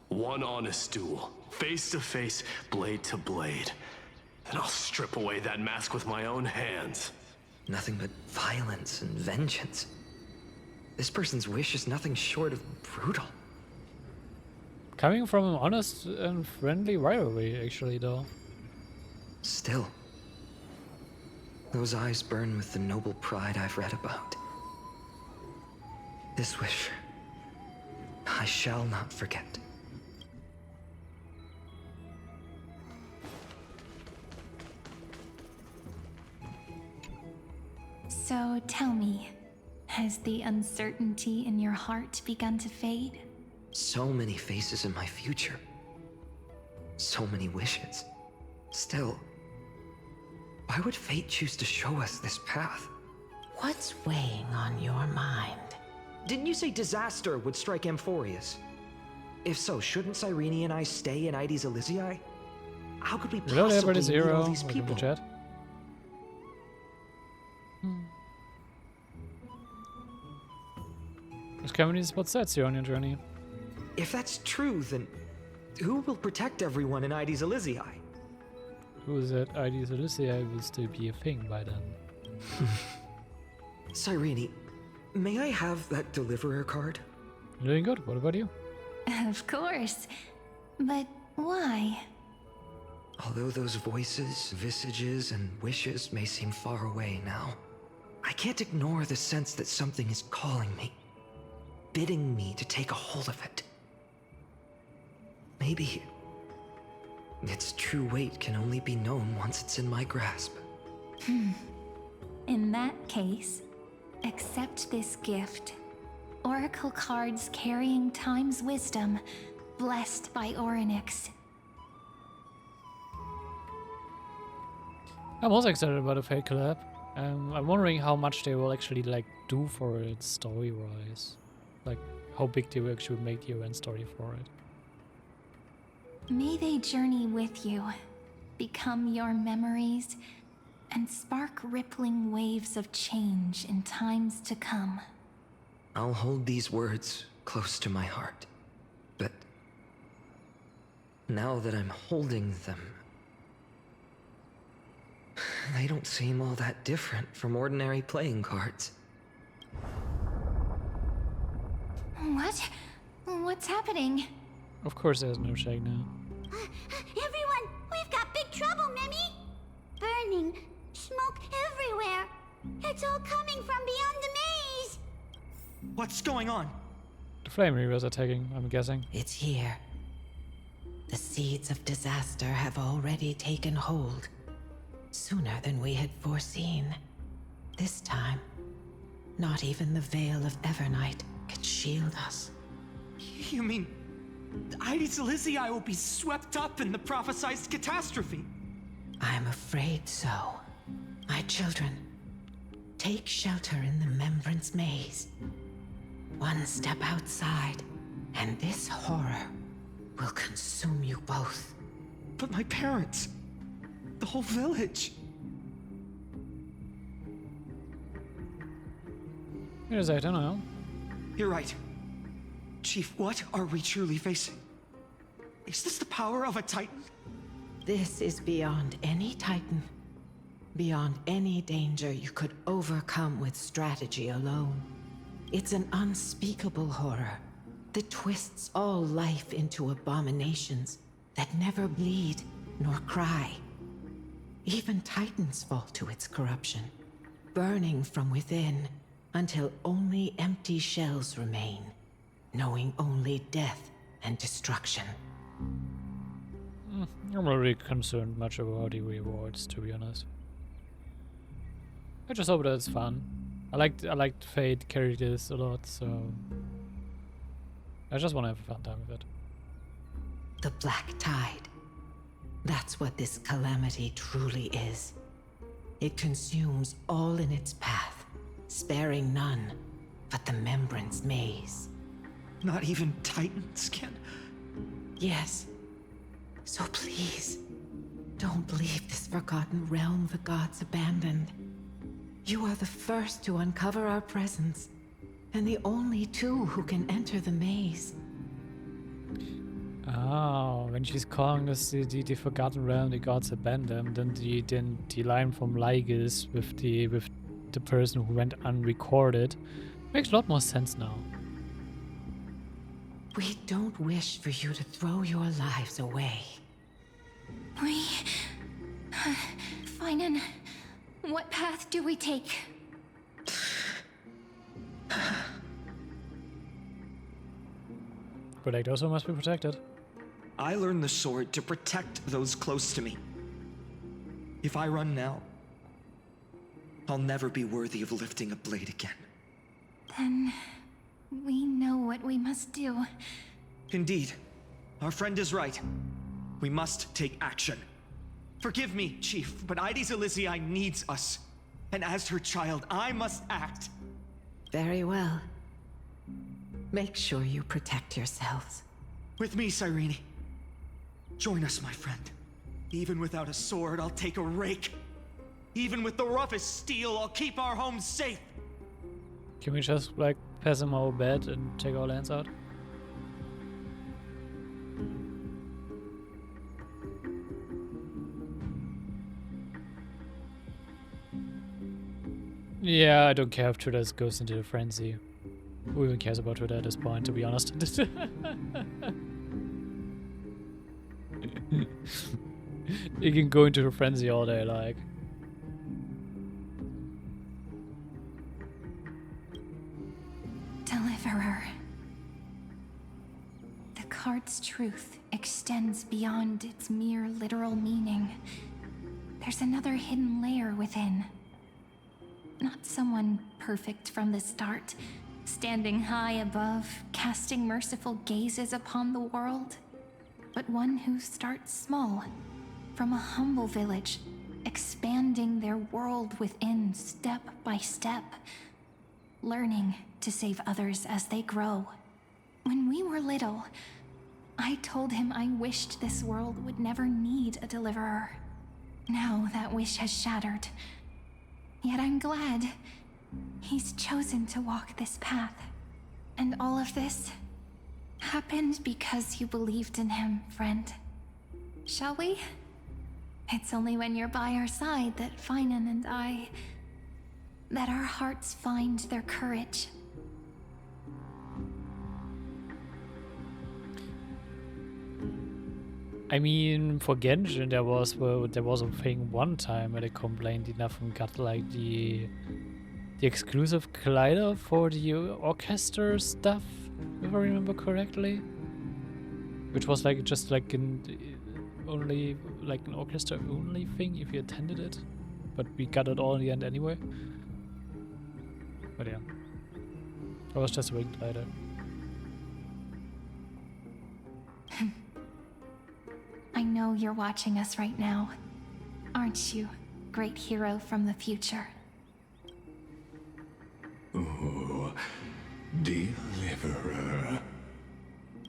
One honest duel, face to face, blade to blade. Then I'll strip away that mask with my own hands. Nothing but violence and vengeance. This person's wish is nothing short of brutal. Coming from an honest and friendly rivalry, actually, though. Still, those eyes burn with the noble pride I've read about. This wish, I shall not forget. So tell me, has the uncertainty in your heart begun to fade? So many faces in my future. So many wishes. Still, why would fate choose to show us this path? What's weighing on your mind? Didn't you say disaster would strike Amphorius? If so, shouldn't Cyrene and I stay in Ides Elysiae? How could we Hello, possibly everybody, meet Zero. all these Welcome to people? chat. There's communities about sets here on your journey. If that's true, then who will protect everyone in Ides Elysiae? Who is that? Ides Elysiae will still be a thing by then. Cyrene, may I have that deliverer card? Doing good. What about you? Of course. But why? Although those voices, visages, and wishes may seem far away now, I can't ignore the sense that something is calling me, bidding me to take a hold of it. Maybe its true weight can only be known once it's in my grasp. In that case, accept this gift. Oracle cards carrying time's wisdom, blessed by Orynyx. I'm also excited about the Fate collab. I'm wondering how much they will actually do for it story-wise. Like how big they will actually make the event story for it. May they journey with you, become your memories, and spark rippling waves of change in times to come. I'll hold these words close to my heart. But now that I'm holding them, they don't seem all that different from ordinary playing cards. What? What's happening? Of course there's no shake now. Everyone, we've got big trouble, Mimi! Burning, smoke everywhere. It's all coming from beyond the maze! What's going on? The Flame Reavers are attacking, I'm guessing. It's here. The seeds of disaster have already taken hold, sooner than we had foreseen. This time, not even the Veil of Evernight can shield us. You mean Ides Elysiae will be swept up in the prophesized catastrophe? I'm afraid so. My children, take shelter in the Remembrance Maze. One step outside, and this horror will consume you both. But my parents, the whole village. Here's I don't know. You're right. Chief, what are we truly facing? Is this the power of a Titan? This is beyond any Titan. Beyond any danger you could overcome with strategy alone. It's an unspeakable horror that twists all life into abominations that never bleed nor cry. Even Titans fall to its corruption, burning from within until only empty shells remain, knowing only death and destruction. I'm not really concerned much about the rewards, to be honest. I just hope that it's fun. I liked Fate characters a lot, so I just want to have a fun time with it. The Black Tide. That's what this calamity truly is. It consumes all in its path, sparing none but the Remembrance Maze. Not even Titans can... Yes. So please, don't leave this forgotten realm the gods abandoned. You are the first to uncover our presence, and the only two who can enter the maze. Oh, when she's calling this the Forgotten Realm, the gods abandoned, then the line from Lygus with the person who went unrecorded makes a lot more sense now. We don't wish for you to throw your lives away. Finan, what path do we take? But those who must be protected. I learned the sword to protect those close to me. If I run now, I'll never be worthy of lifting a blade again. Then we know what we must do. Indeed. Our friend is right. We must take action. Forgive me, Chief, but Ides Elysiae needs us. And as her child, I must act. Very well. Make sure you protect yourselves. With me, Cyrene. Join us, my friend. Even without a sword, I'll take a rake. Even with the roughest steel, I'll keep our home safe. Can we just, like, pass him our bed and take our lands out? Yeah, I don't care if Twitter goes into a frenzy. Who even cares about Twitter at this point, to be honest? You can go into a frenzy all day, like. Deliverer. The card's truth extends beyond its mere literal meaning. There's another hidden layer within. Not someone perfect from the start, standing high above, casting merciful gazes upon the world, but one who starts small, from a humble village, expanding their world within step by step, learning to save others as they grow. When we were little, I told him I wished this world would never need a deliverer. Now that wish has shattered. Yet I'm glad he's chosen to walk this path. And all of this happened because you believed in him, friend. Shall we? It's only when you're by our side that Finan and I... that our hearts find their courage. I mean, for Genshin, there was a thing one time where they complained enough and got like the exclusive collider for the orchestra stuff, if I remember correctly, which was like just like an orchestra only thing if you attended it, but we got it all in the end anyway. But yeah, I was just a ring glider. I know you're watching us right now, aren't you, great hero from the future? Oh, deliverer.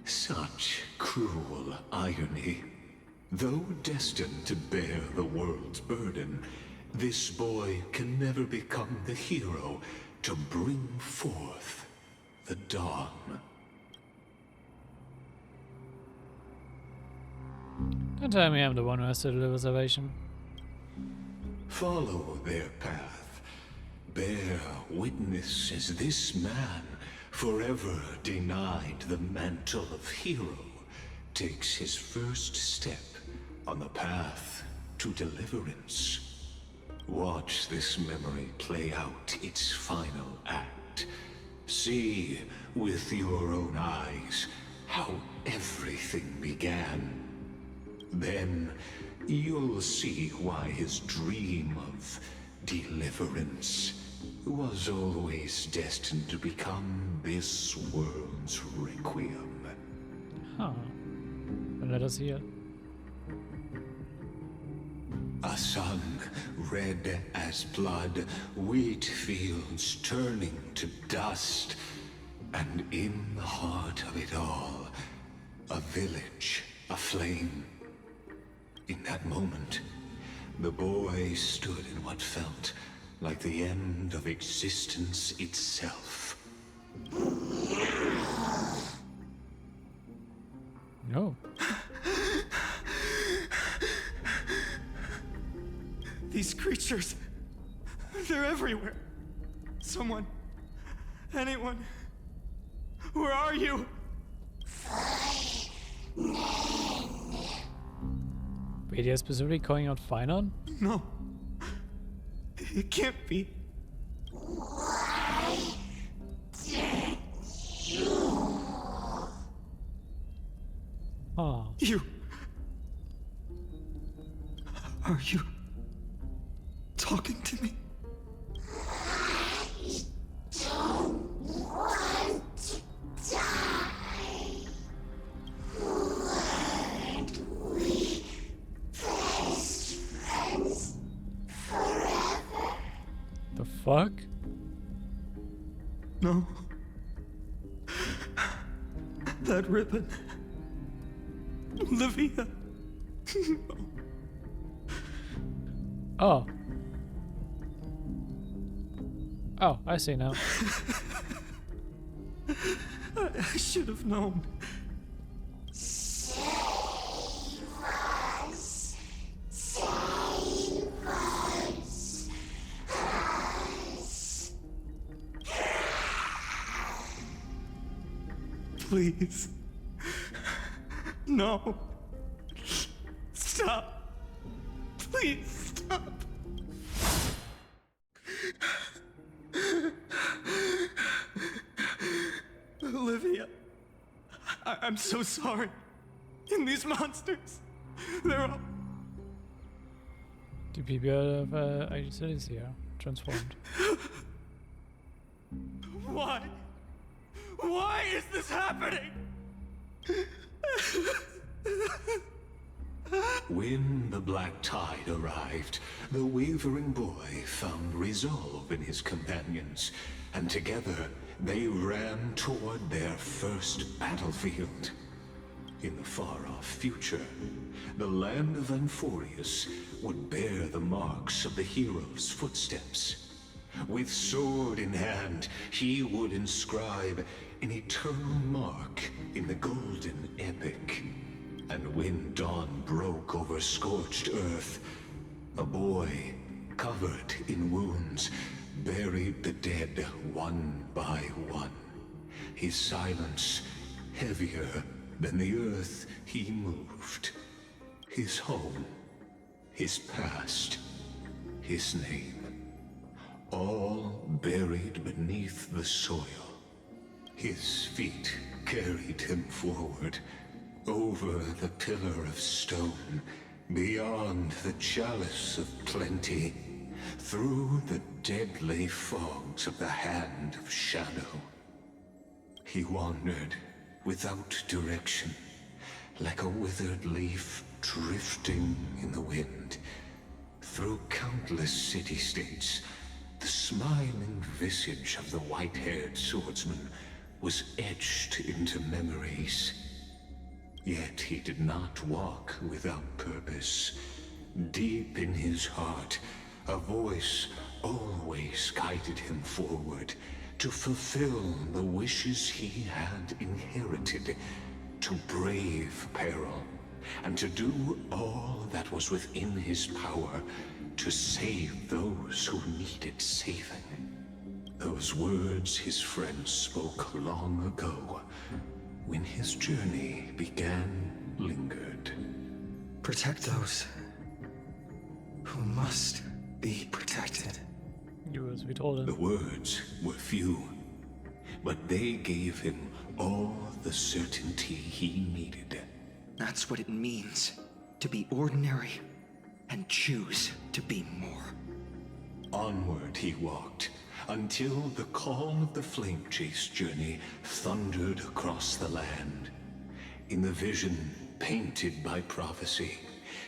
Such cruel irony. Though destined to bear the world's burden, this boy can never become the hero to bring forth the dawn. Don't tell me I'm the one who has to deliver salvation. Follow their path. Bear witness as this man, forever denied the mantle of hero, takes his first step on the path to deliverance. Watch this memory play out its final act. See with your own eyes how everything began. Then you'll see why his dream of deliverance was always destined to become this world's requiem. Huh. Then let us hear. A sun red as blood, wheat fields turning to dust, and in the heart of it all, a village aflame. In that moment, the boy stood in what felt like the end of existence itself. No. These creatures, they're everywhere. Someone, anyone, where are you? Wait, you're specifically calling out Finan? No. It can't be. Oh. You. Are you talking to me? fuck? No. That ribbon. Olivia. Oh. Oh, I see now. I should have known. Please. No. Stop. Please stop. Olivia. I'm so sorry. And these monsters, they're all... Die people of cities here transformed. Why? Why is this happening? When the black tide arrived, the wavering boy found resolve in his companions, and together they ran toward their first battlefield. In the far-off future, the land of Amphorius would bear the marks of the hero's footsteps. With sword in hand, he would inscribe an eternal mark in the golden epic. And when dawn broke over scorched earth, a boy, covered in wounds, buried the dead one by one. His silence heavier than the earth he moved. His home, his past, his name. All buried beneath the soil. His feet carried him forward, over the pillar of stone, beyond the chalice of plenty, through the deadly fogs of the hand of shadow. He wandered without direction, like a withered leaf drifting in the wind, through countless city-states. The smiling visage of the white-haired swordsman was etched into memories. Yet he did not walk without purpose. Deep in his heart, a voice always guided him forward to fulfill the wishes he had inherited, to brave peril, and to do all that was within his power to save those who needed saving. Those words his friend spoke long ago, when his journey began, lingered. Protect those who must be protected. As we told him. The words were few, but they gave him all the certainty he needed. That's what it means to be ordinary and choose to be more. Onward he walked, until the call of the flame chase journey thundered across the land. In the vision painted by prophecy,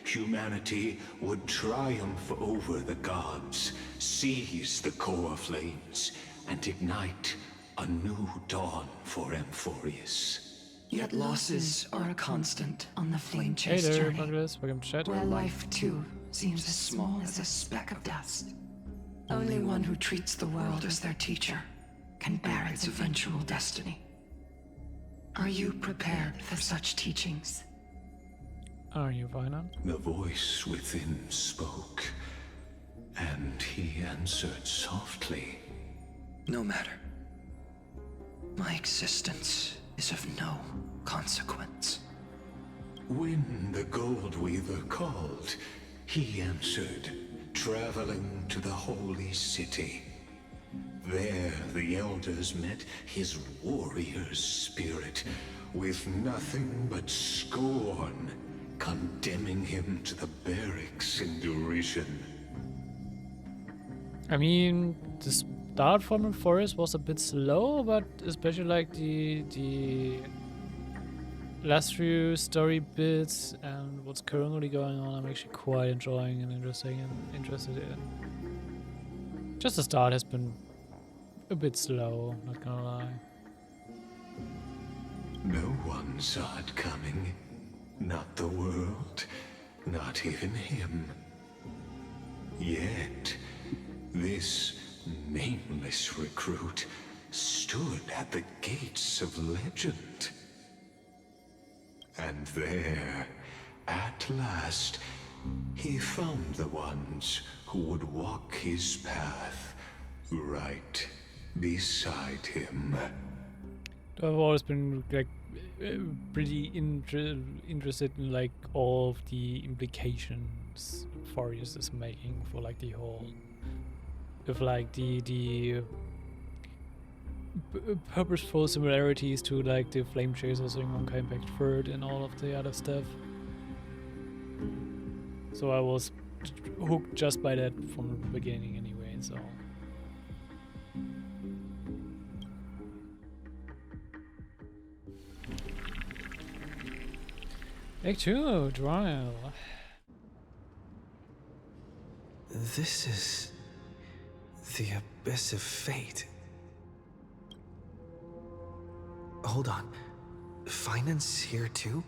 humanity would triumph over the gods, seize the core flames, and ignite a new dawn for Amphorius. Yet losses are a constant on the flame chase Hey there, journey, Douglas. Welcome to chat. where life too seems as small as a speck of dust. Only one who treats the world as their teacher can bear its eventual destiny. Are you prepared for such teachings? Are you, Vina? The voice within spoke, and he answered softly. No matter. My existence is of no consequence. When the Gold Weaver called, he answered, traveling to the holy city. There the elders met his warrior's spirit, with nothing but scorn, condemning him to the barracks in derision. I mean, the start from the forest was a bit slow, but especially like the last few story bits and what's currently going on, I'm actually quite enjoying and interested in. Just the start has been a bit slow, not gonna lie. No one saw it coming. Not the world, not even him. Yet, this nameless recruit stood at the gates of legend. And there, at last, he found the ones who would walk his path right beside him. I've always been like pretty interested in like all of the implications Forius is making for like the whole, with like the purposeful similarities to like the flame chasers in Honkai Impact 3rd and all of the other stuff. So I was hooked just by that from the beginning anyway, so. Act 2, trial. This is the abyss of fate. Hold on. Finance here too?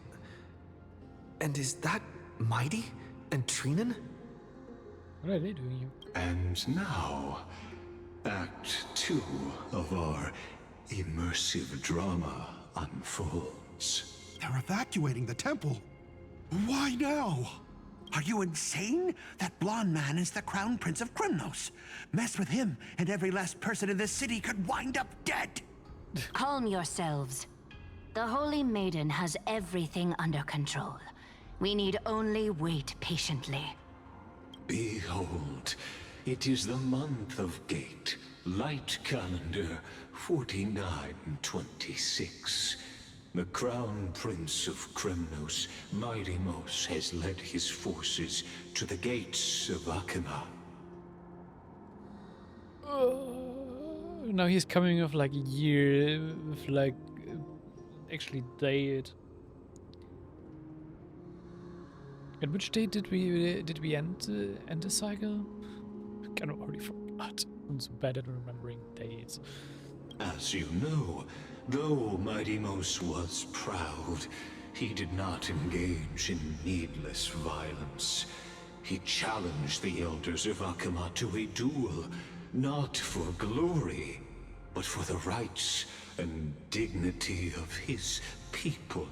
And is that Mighty and Trinen? What are they doing here? And now, Act 2 of our immersive drama unfolds. They're evacuating the temple. Why now? Are you insane? That blonde man is the Crown Prince of Krymnos. Mess with him, and every last person in this city could wind up dead. Calm yourselves. The Holy Maiden has everything under control. We need only wait patiently. Behold, it is the month of Gate, light calendar 4926. The Crown Prince of Krymnos, Midimos, has led his forces to the gates of Akima. Now he's coming with like a year, with like actually date. At which date did we end the cycle? I kind of already forgot. I'm so bad at remembering dates. As you know, though Midimos was proud, he did not engage in needless violence. He challenged the elders of Akima to a duel, not for glory, but for the rights and dignity of his people,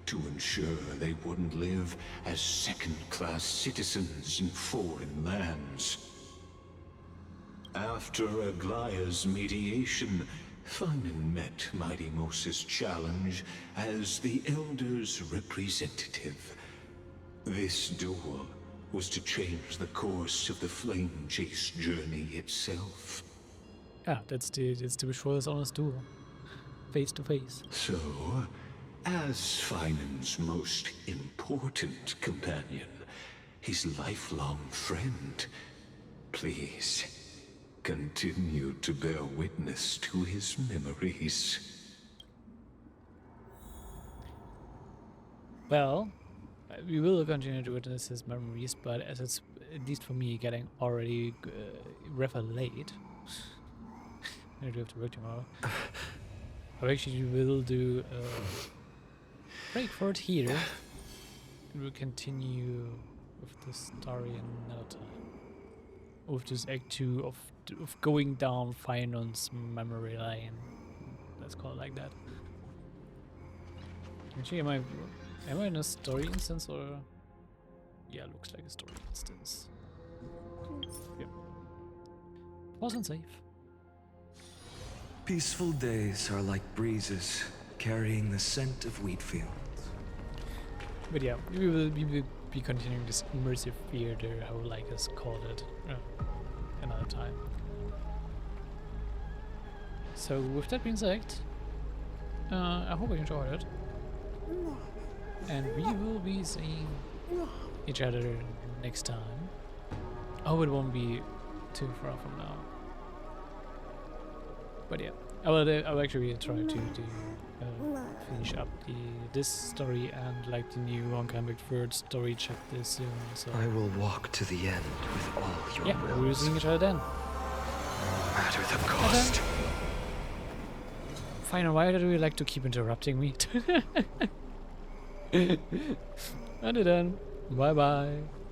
to ensure they wouldn't live as second-class citizens in foreign lands. After Aglaya's mediation, Finan met Midimos' challenge as the Elder's representative. This duel was to change the course of the Flame Chase journey itself. Yeah, that's the Beschwor's honest duel. Face to face. So, as Finan's most important companion, his lifelong friend, please continue to bear witness to his memories. Well, we will continue to witness his memories, but as it's, at least for me, getting already rather late. I do have to work tomorrow. I actually will do a break for it here. And we'll continue with the story another time. With this Act 2 of going down Finan's memory lane. Let's call it like that. Actually, am I in a story instance or? Yeah, looks like a story instance. Yeah. Wasn't safe. Peaceful days are like breezes carrying the scent of wheat fields. But yeah, we will be continuing this immersive theater, how like us called it, another time. So with that being said, I hope you enjoyed it, and we will be seeing each other next time. I hope it won't be too far from now. But yeah, I will actually try to finish up this story and like the new Honkai Impact 3rd story chapter soon. So I will walk to the end with all your will. Yeah, we'll see each other then. no matter the cost. Fine, why do you like to keep interrupting me? And then, bye bye.